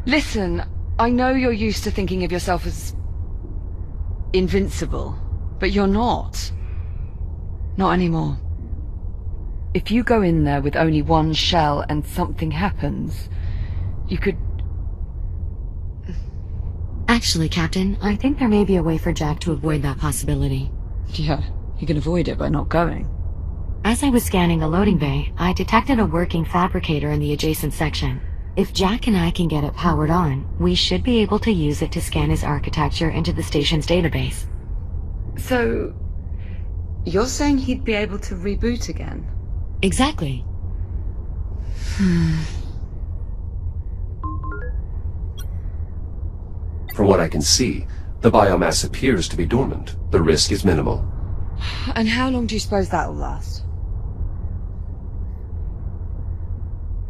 Listen, I know you're used to thinking of yourself as... invincible. But you're not. Not anymore. If you go in there with only one shell and something happens, you could... Actually, Captain, I think there may be a way for Jack to avoid that possibility. Yeah, he can avoid it by not going. As I was scanning the loading bay, I detected a working fabricator in the adjacent section. If Jack and I can get it powered on, we should be able to use it to scan his architecture into the station's database. So, you're saying he'd be able to reboot again? Exactly. From what I can see, the biomass appears to be dormant. The risk is minimal. And how long do you suppose that'll last?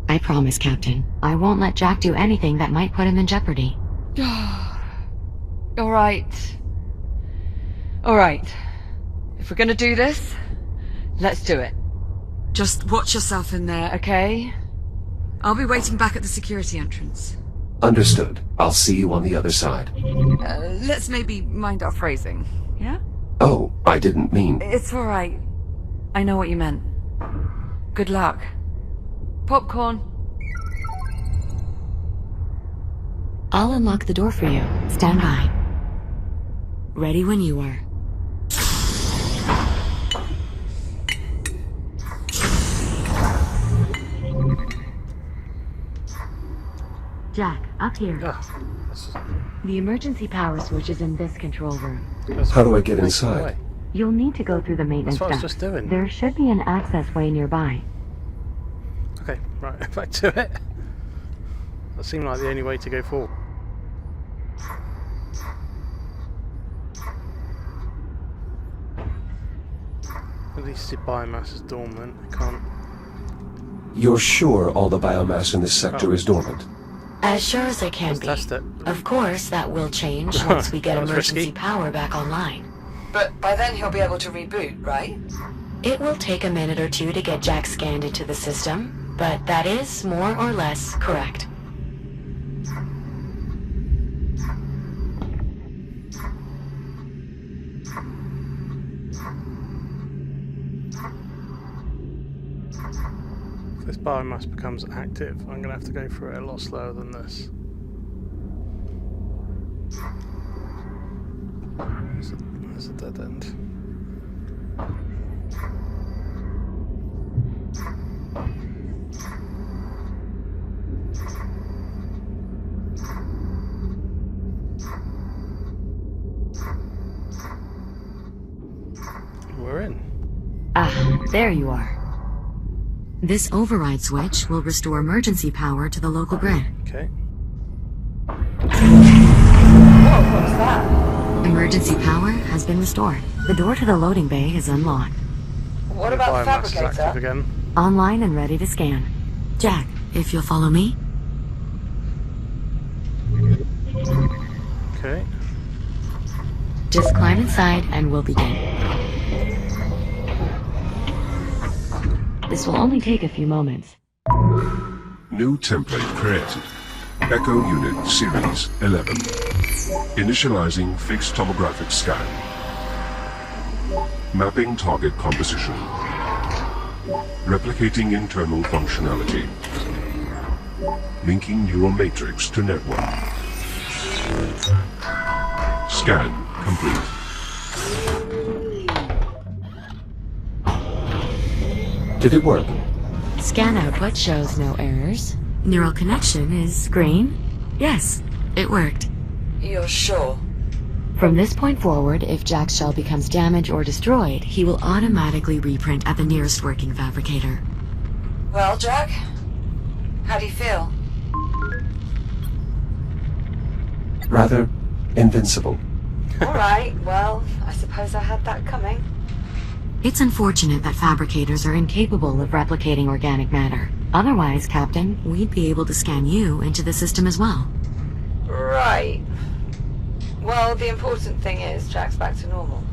I promise, Captain. I won't let Jack do anything that might put him in jeopardy. All right. All right. If we're gonna do this, let's do it. Just watch yourself in there, okay? I'll be waiting back at the security entrance. Understood. I'll see you on the other side. Let's maybe mind our phrasing, yeah? Oh, I didn't mean... It's all right. I know what you meant. Good luck. Popcorn. I'll unlock the door for you. Stand by. Ready when you are. Jack, up here. The emergency power switch is in this control room. How do I get inside? You'll need to go through the maintenance That's what I was duct. just doing. There should be an access way nearby. Okay, right, back to it. That seemed like the only way to go forward. At least the biomass is dormant. I can't... You're sure all the biomass in this sector is dormant? As sure as I can Let's be. test it. Of course, that will change once we get That was emergency risky. power back online. But by then he'll be able to reboot, right? It will take a minute or two to get Jack scanned into the system, but that is more or less correct. If this biomass becomes active, I'm going to have to go through it a lot slower than this. There's a dead end. We're in. Ah, there you are. This override switch will restore emergency power to the local grid. Okay. Whoa, what's that? Emergency power has been restored. The door to the loading bay is unlocked. What about the Biomass is active fabricator? again. Online and ready to scan. Jack, if you'll follow me. Okay. Just climb inside and we'll begin. This will only take a few moments. New template created. Echo Unit Series 11. Initializing fixed tomographic scan. Mapping target composition. Replicating internal functionality. Linking neural matrix to network. Scan complete. Did it work? Scan output shows no errors. Neural connection is green. Yes, it worked. You're sure? From this point forward, if Jack's shell becomes damaged or destroyed, he will automatically reprint at the nearest working fabricator. Well, Jack, how do you feel? Rather invincible. All right, well, I suppose I had that coming. It's unfortunate that fabricators are incapable of replicating organic matter. Otherwise, Captain, we'd be able to scan you into the system as well. Right. Well, the important thing is Jack's back to normal.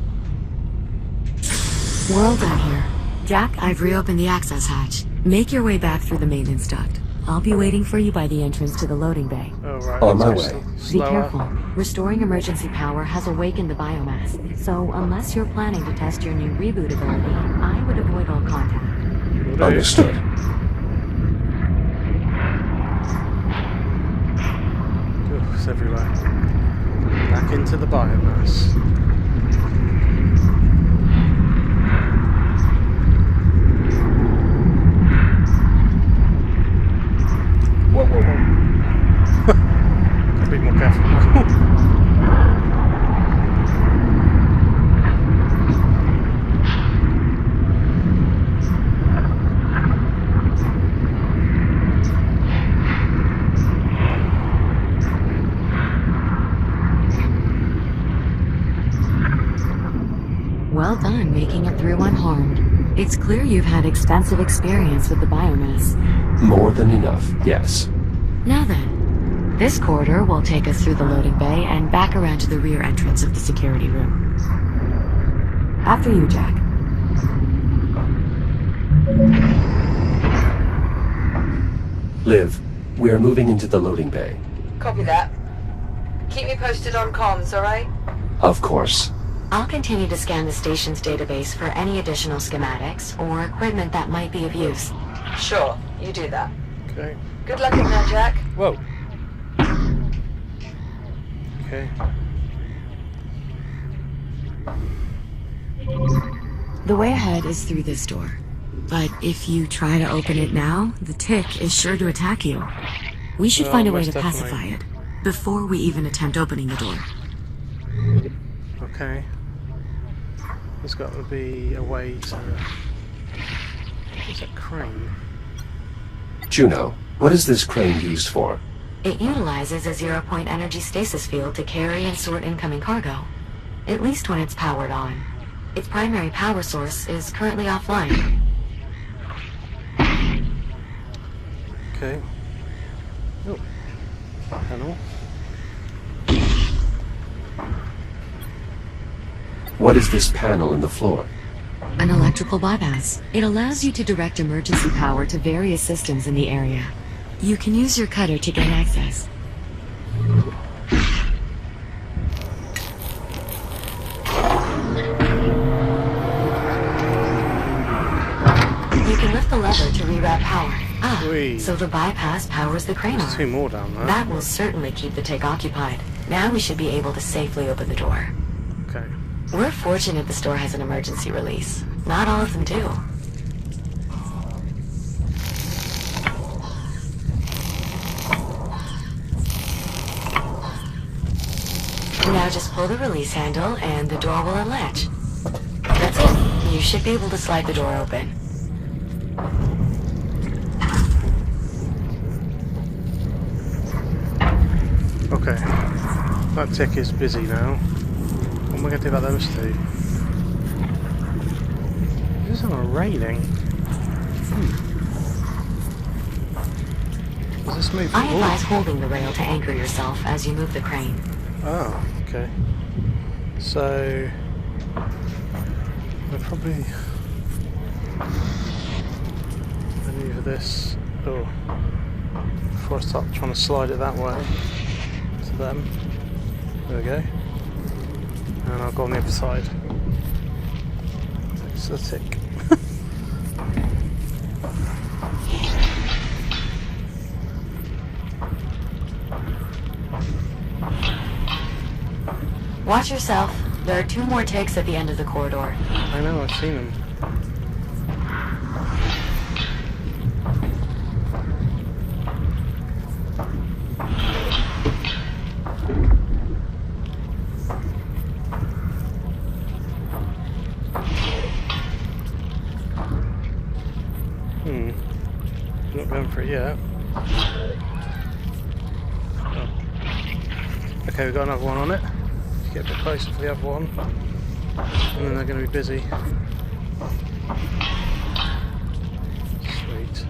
We're all done here. Jack, I've reopened the access hatch. Make your way back through the maintenance duct. I'll be waiting for you by the entrance to the loading bay. Oh, right. On my let's go way. Be slower. careful. Restoring emergency power has awakened the biomass, so unless you're planning to test your new reboot ability, I would avoid all contact. Will do. Understood. Ooh, it's everywhere. Back into the biomass. Whoa, whoa, whoa. Gotta be more careful. Well done making it through unharmed. It's clear you've had extensive experience with the biomass. More than enough, yes. Now then, this corridor will take us through the loading bay and back around to the rear entrance of the security room. After you, Jack. Liv, we are moving into the loading bay. Copy that. Keep me posted on comms, alright? Of course. I'll continue to scan the station's database for any additional schematics or equipment that might be of use. Sure, you do that. Okay. Good luck in there, Jack. Whoa. Okay. The way ahead is through this door. But if you try to open it now, the tick is sure to attack you. We should find a way to most pacify it before we even attempt opening the door. Okay. There's got to be a way to... What's that crane? Juno, what is this crane used for? It utilizes a zero-point energy stasis field to carry and sort incoming cargo. At least when it's powered on. Its primary power source is currently offline. Okay. Oh. Panel. What is this panel in the floor? An electrical bypass. It allows you to direct emergency power to various systems in the area. You can use your cutter to gain access. You can lift the lever to reroute power. Whee. So the bypass powers the crane There's arm. 2 more down there. That will certainly keep the tick occupied. Now we should be able to safely open the door. Okay. We're fortunate the store has an emergency release. Not all of them do. Now just pull the release handle and the door will unlatch. That's it. You should be able to slide the door open. Okay. That tick is busy now. What am I going to do about those 2? This is on a railing. Does this move? I advise holding the rail to anchor yourself as you move the crane. Oh, okay. So I probably maneuver this before I start trying to slide it that way to them. There we go. And I'll go on the other side. It's a tick. Watch yourself. There are 2 more ticks at the end of the corridor. I know, I've seen them. Not going for it yet. Oh. Okay, we've got another one on it. Let's get a bit closer for the other one. And then they're going to be busy. Sweet.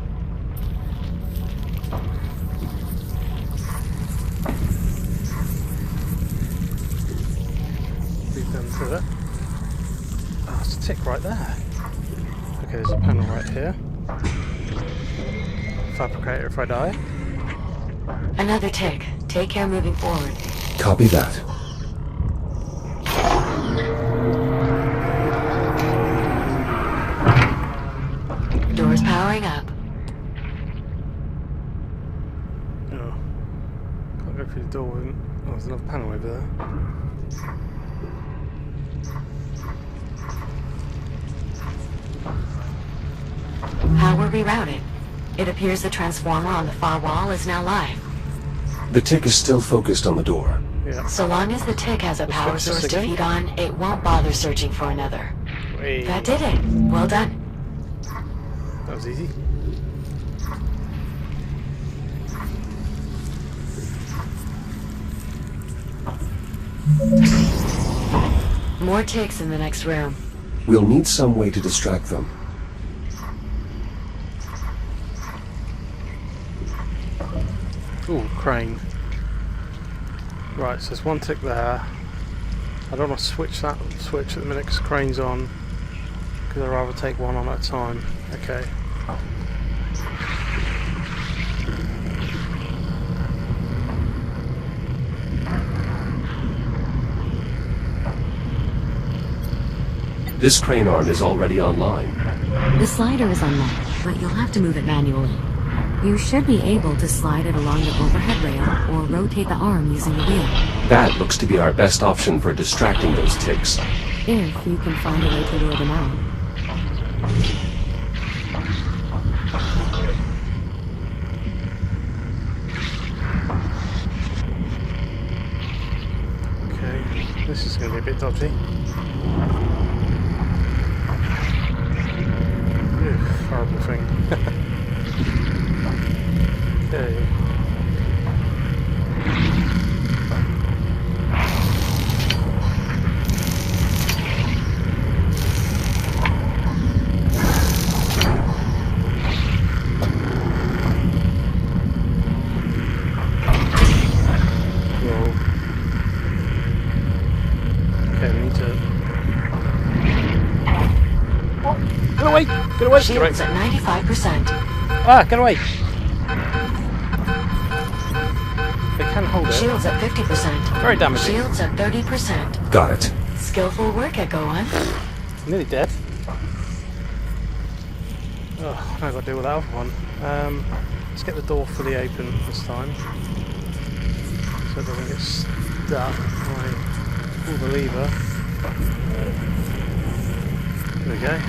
Leave them to it. Oh, it's a tick right there. Okay, there's a panel right here. Fabricator if I die. Another tick. Take care moving forward. Copy that. Doors powering up. Oh. Can't Go through the door and... Oh, there's another panel over there. Power rerouted. It appears the transformer on the far wall is now live. The tick is still focused on the door. Yeah. So long as the tick has a power fix this source to again. feed on, it won't bother searching for another. Wait. That did it. Well done. That was easy. More ticks in the next room. We'll need some way to distract them. Ooh, crane. Right, so there's one tick there. I don't want to switch that switch at the minute because crane's on. Because I'd rather take one on at a time. Okay. This crane arm is already online. The slider is unlocked, but you'll have to move it manually. You should be able to slide it along the overhead rail or rotate the arm using the wheel. That looks to be our best option for distracting those ticks. If you can find a way to lure them out. Okay. This is going to be a bit dodgy. Ew, horrible thing. Okay. Whoa. Okay, we need to... Get away! Get away! Get away! Shields at 95%. Ah, get away! They can hold it. Shields at 50%. Very damaging. Shields at 30%. Got it. Skillful work, Echo One. Nearly dead. Oh, now I've got to deal with that other one. Let's get the door fully open this time. So it doesn't get stuck. Right. Pull the lever. There we go.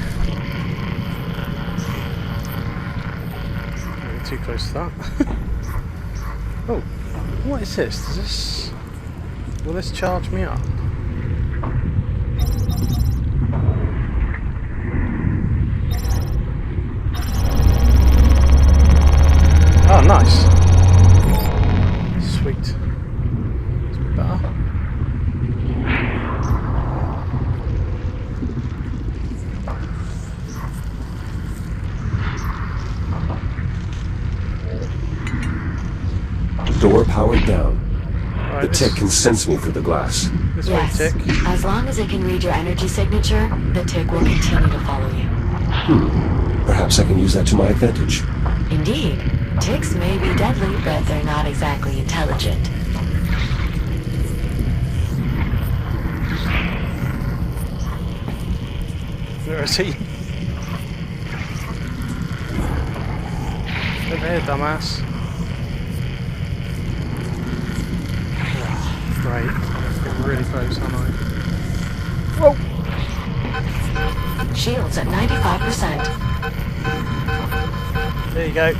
Don't get too close to that. Oh, what is this? Does this... Will this charge me up? Oh, nice. Sweet. It's a bit better. Door powered down. Right, The tick can sense me through the glass. This way, Yes. tick. As long as it can read your energy signature, the tick will continue to follow you. Perhaps I can use that to my advantage. Indeed. Ticks may be deadly, but they're not exactly intelligent. Where is he? Over here, dumbass. Oh, great. Getting really close, aren't I? Whoa! Shields at 95%. There you go.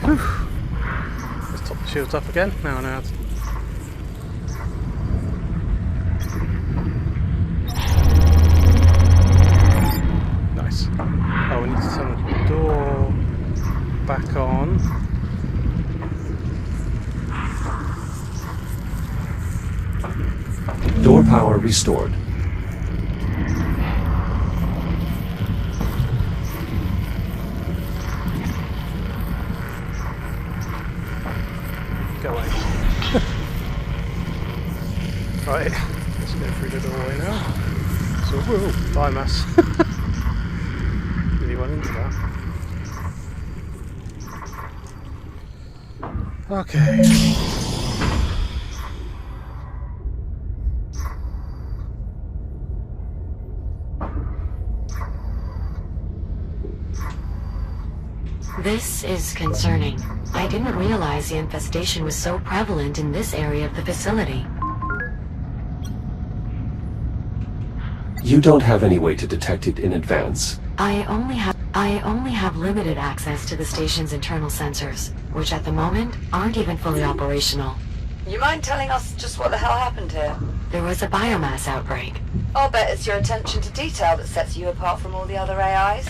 Whew. Let's top the shields up again. Now I know how to... Nice. Oh, we need to turn the door back on. Door power restored. Go away. Right, let's go through the doorway now. So, whoa, biomass. Really went into that. Okay. This is concerning. I didn't realize the infestation was so prevalent in this area of the facility. You don't have any way to detect it in advance. I only have limited access to the station's internal sensors, which at the moment aren't even fully operational. You mind telling us just what the hell happened here? There was a biomass outbreak. I'll bet it's your attention to detail that sets you apart from all the other AIs.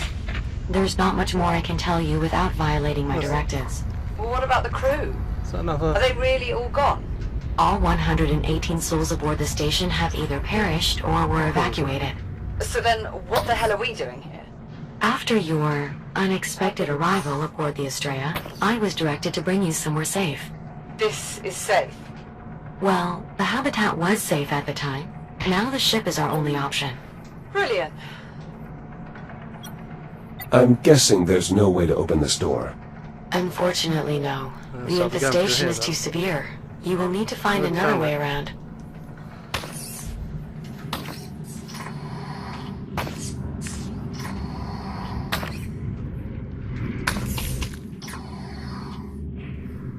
There's not much more I can tell you without violating my directives. Well, what about the crew? Is that another? Are they really all gone? All 118 souls aboard the station have either perished or were evacuated. So then, what the hell are we doing here? After your unexpected arrival aboard the Estrella, I was directed to bring you somewhere safe. This is safe. Well, the habitat was safe at the time. Now the ship is our only option. Brilliant. I'm guessing there's no way to open this door. Unfortunately, no. The so I'll be going through infestation here, is though. too severe. You will need to find Good another time. way around.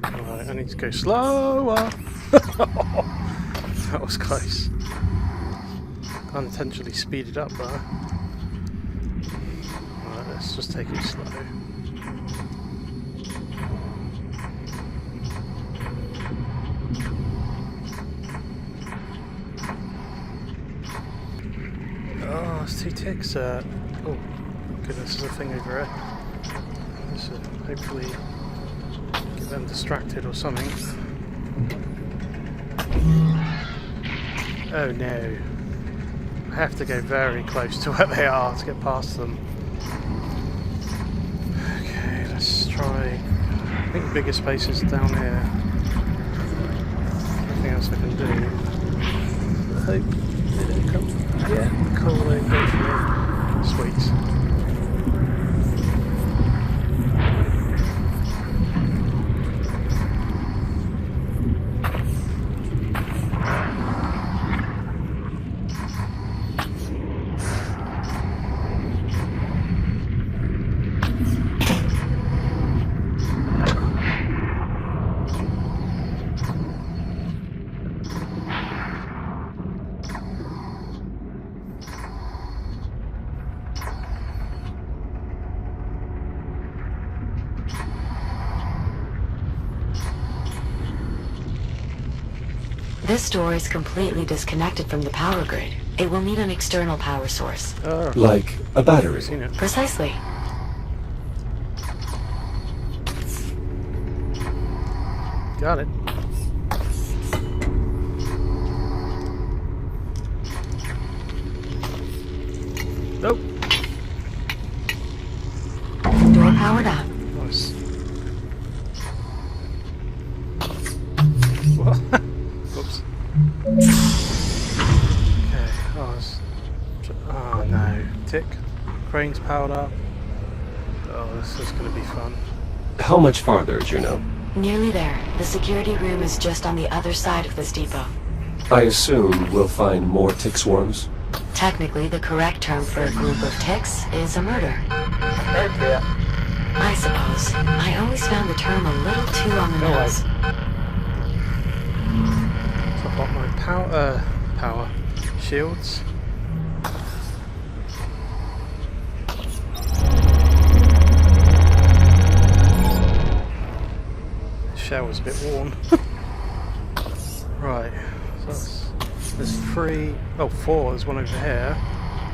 Alright, I need to go slower. That was close. Unintentionally speeded up there. Alright, let's just take it slow. Oh, it's 2 ticks. Oh, goodness, there's a thing over here. Let's hopefully get them distracted or something. Oh no. I have to go very close to where they are to get past them. Okay, let's try. I think the biggest space is down here. Nothing else I can do. I hope they don't come. Yeah, cool, they go for me. Sweet. This door is completely disconnected from the power grid. It will need an external power source. Oh, Like a battery. I've seen it. Precisely. Got it. Nope. Door powered up. Nice. What? Whoops. Okay. Oh no. Tick. Crane's powered up. Oh, this is going to be fun. How much farther, Juno? Nearly there. The security room is just on the other side of this depot. I assume we'll find more tick swarms? Technically, the correct term for a group of ticks is a murder. Very clear. I suppose. I always found the term a little too on the nose. Top up my power shields. Shell was a bit worn. Right, so there's 3, oh 4, there's one over here.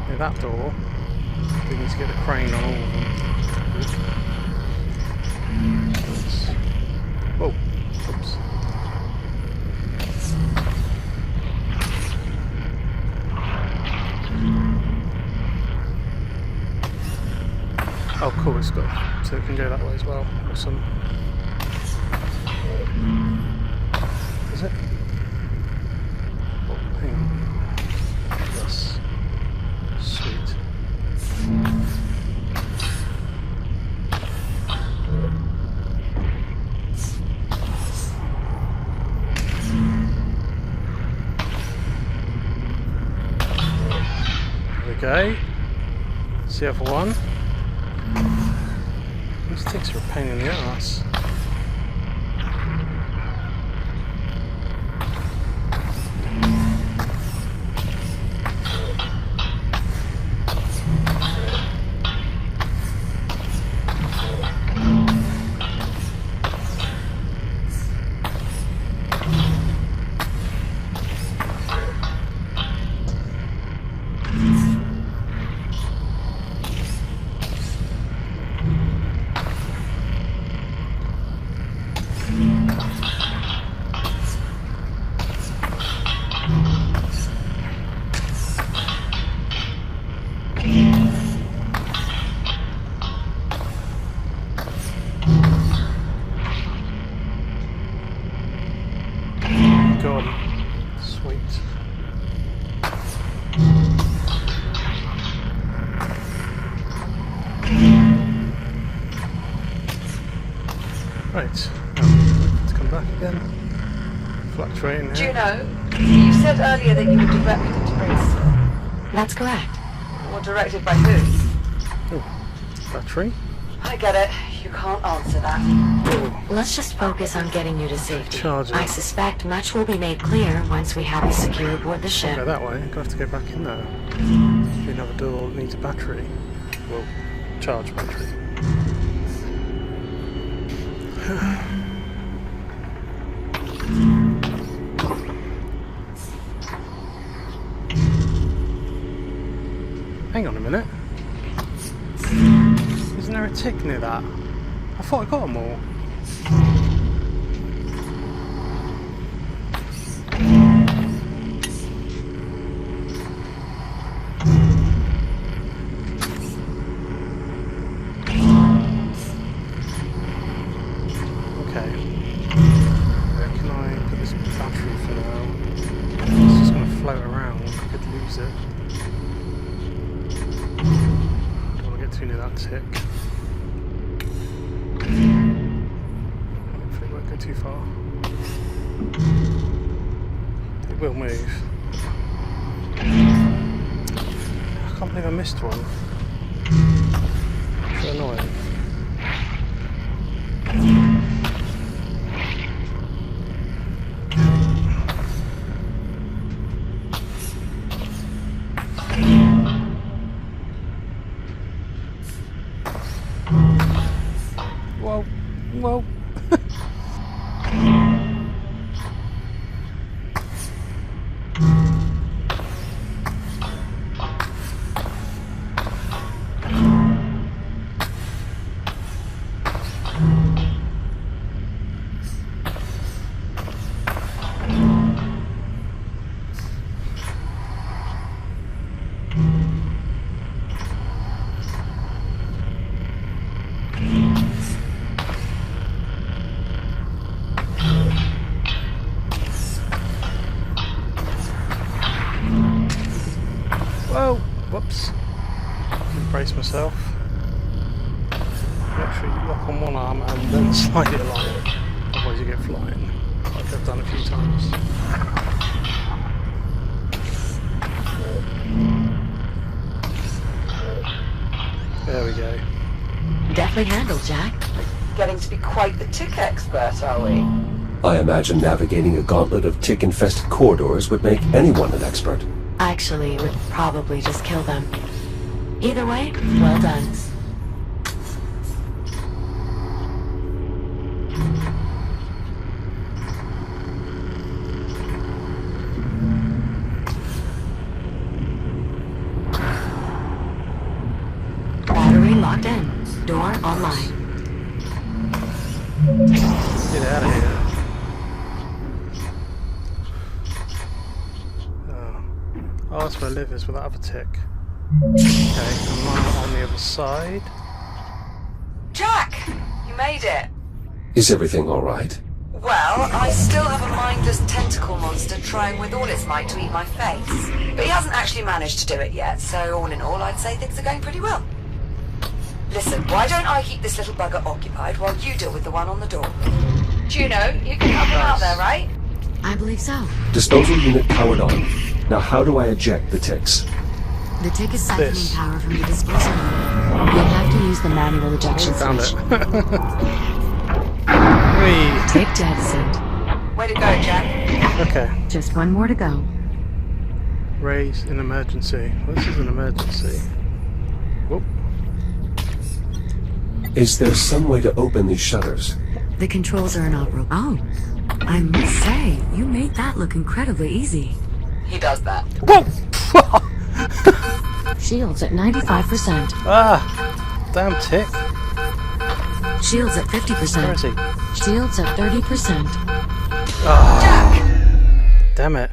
Near that door. We need to get the crane on all of them. Oh, oops. Oh cool, it's got, so it can go that way as well. Awesome. Is it? Oh, hang on. Yes. Sweet. There we go. That's the other one. These ticks are a pain in the ass. gone. Sweet. Right. Let's come back again. Fluctuating here. Juno, you said earlier that you were directed into race. That's correct. Or directed by who? Oh, battery. I get it. You can't answer that. Oh, Let's just focus on getting you to safety. Charger. I suspect much will be made clear once we have you secure aboard the go ship. that way. I'm gonna have to go back in there. Be another door that needs a battery. Well, charge battery. Hang on a minute. Isn't there a tick near that? I thought I got them all. Okay. Where can I put this battery for now? It's just going to float around. I could lose it. Don't want to get too near that tick. Hopefully it won't go too far. It will move. I can't believe I missed one. So annoying. Whoa, whoa. Whoa! Whoops. Brace myself. Make sure you lock on one arm and then slide it along. Otherwise you get flying. Like I've done a few times. There we go. Deftly handled, Jack. Getting to be quite the tick expert, are we? I imagine navigating a gauntlet of tick-infested corridors would make anyone an expert. Actually, it would probably just kill them. Either way, well done. Battery locked in. Door online. Get out of here. Oh, that's where I live, is with that other tick. Okay, I'm now on the other side. Jack! You made it! Is everything all right? Well, I still have a mindless tentacle monster trying with all its might to eat my face. But he hasn't actually managed to do it yet, so all in all, I'd say things are going pretty well. Listen, why don't I keep this little bugger occupied while you deal with the one on the door? Juno, you can help him out there, right? I believe so. Disposal unit powered on. Now how do I eject the ticks? The tick is siphoning This. power from the disposal unit. You'll have to use the manual ejection Found switch. it. Whee! Tick jettisoned. Way to go, Jack. Okay. Just one more to go. Raise in emergency. Well, this is an emergency. Whoop. Is there some way to open these shutters? The controls are inoperable. Oh, I must say, you made that look incredibly easy. He does that. Whoa! Shields at 95%. Ah! Damn tick. Shields at Where 50%. is he? Shields at 30%. Ah! Damn it.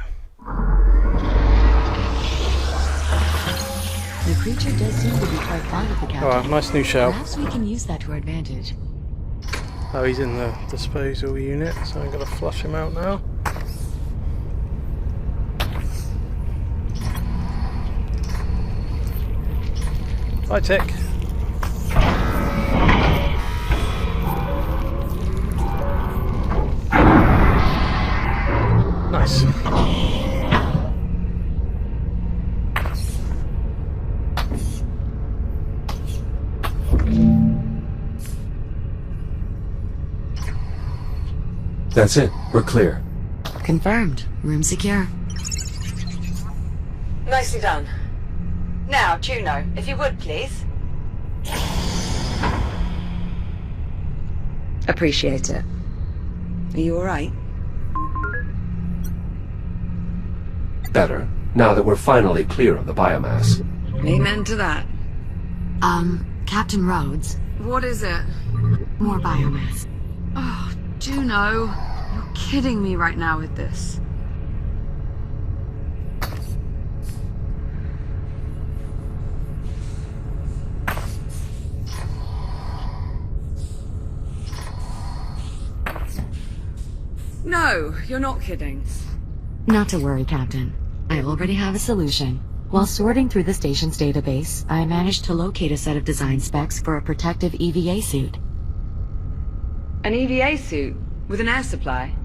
The creature does seem to be quite fond of the captain. Alright, nice new shell. Perhaps we can use that to our advantage. Oh, he's in the disposal unit, so I'm going to flush him out now. Bye, Tick. Nice. That's it. We're clear. Confirmed. Room secure. Nicely done. Now, Juno, if you would, please. Appreciate it. Are you alright? Better, now that we're finally clear of the biomass. Amen to that. Captain Rhodes, What is it? more biomass. Oh, Juno. You're kidding me right now with this. No, you're not kidding. Not to worry, Captain. I already have a solution. While sorting through the station's database, I managed to locate a set of design specs for a protective EVA suit. An EVA suit? With an air supply?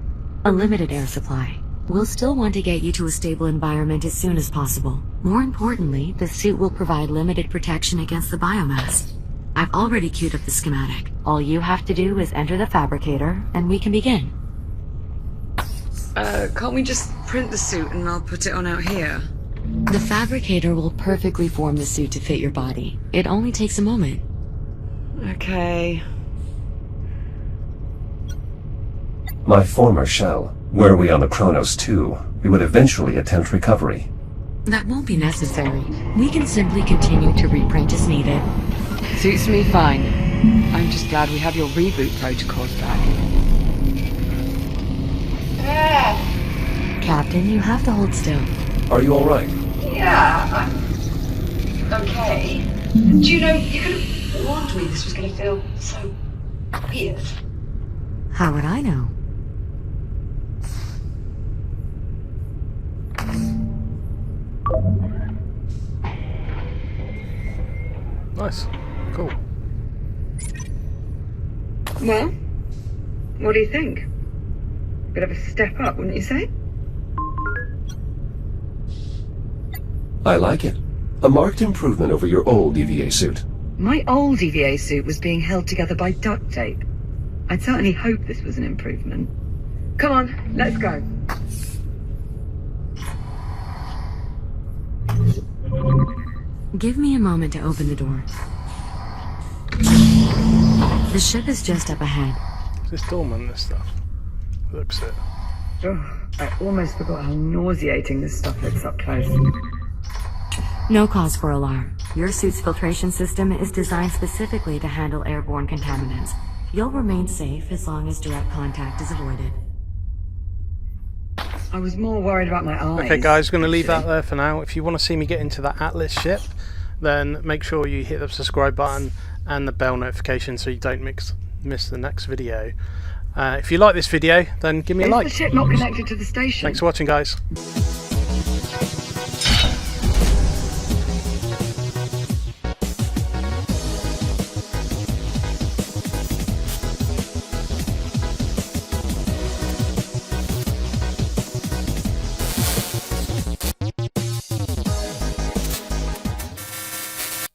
A limited air supply. We'll still want to get you to a stable environment as soon as possible. More importantly, the suit will provide limited protection against the biomass. I've already queued up the schematic. All you have to do is enter the fabricator, and we can begin. Can't we just print the suit and I'll put it on out here? The fabricator will perfectly form the suit to fit your body. It only takes a moment. Okay. My former shell. Were we on the Kronos 2, we would eventually attempt recovery. That won't be necessary. We can simply continue to reprint as needed. Suits me fine. I'm just glad we have your reboot protocols back. Captain, you have to hold still. Are you alright? Yeah, I'm okay. Juno, you could have warned me this was going to feel so weird. How would I know? Nice. Cool. Well, what do you think? Bit of a step up, wouldn't you say? I like it. A marked improvement over your old EVA suit. My old EVA suit was being held together by duct tape. I'd certainly hope this was an improvement. Come on, let's go. Give me a moment to open the door. The ship is just up ahead. Is this dormant, this stuff? Looks it. Oh, I almost forgot how nauseating this stuff looks up close. No cause for alarm. Your suit's filtration system is designed specifically to handle airborne contaminants. You'll remain safe as long as direct contact is avoided. I was more worried about my eyes. Okay guys, going to leave that there for now. If you want to see me get into that Atlas ship, then make sure you hit the subscribe button and the bell notification so you don't miss the next video. If you like this video, then give me a like. Is the ship not connected to the station? Thanks for watching, guys.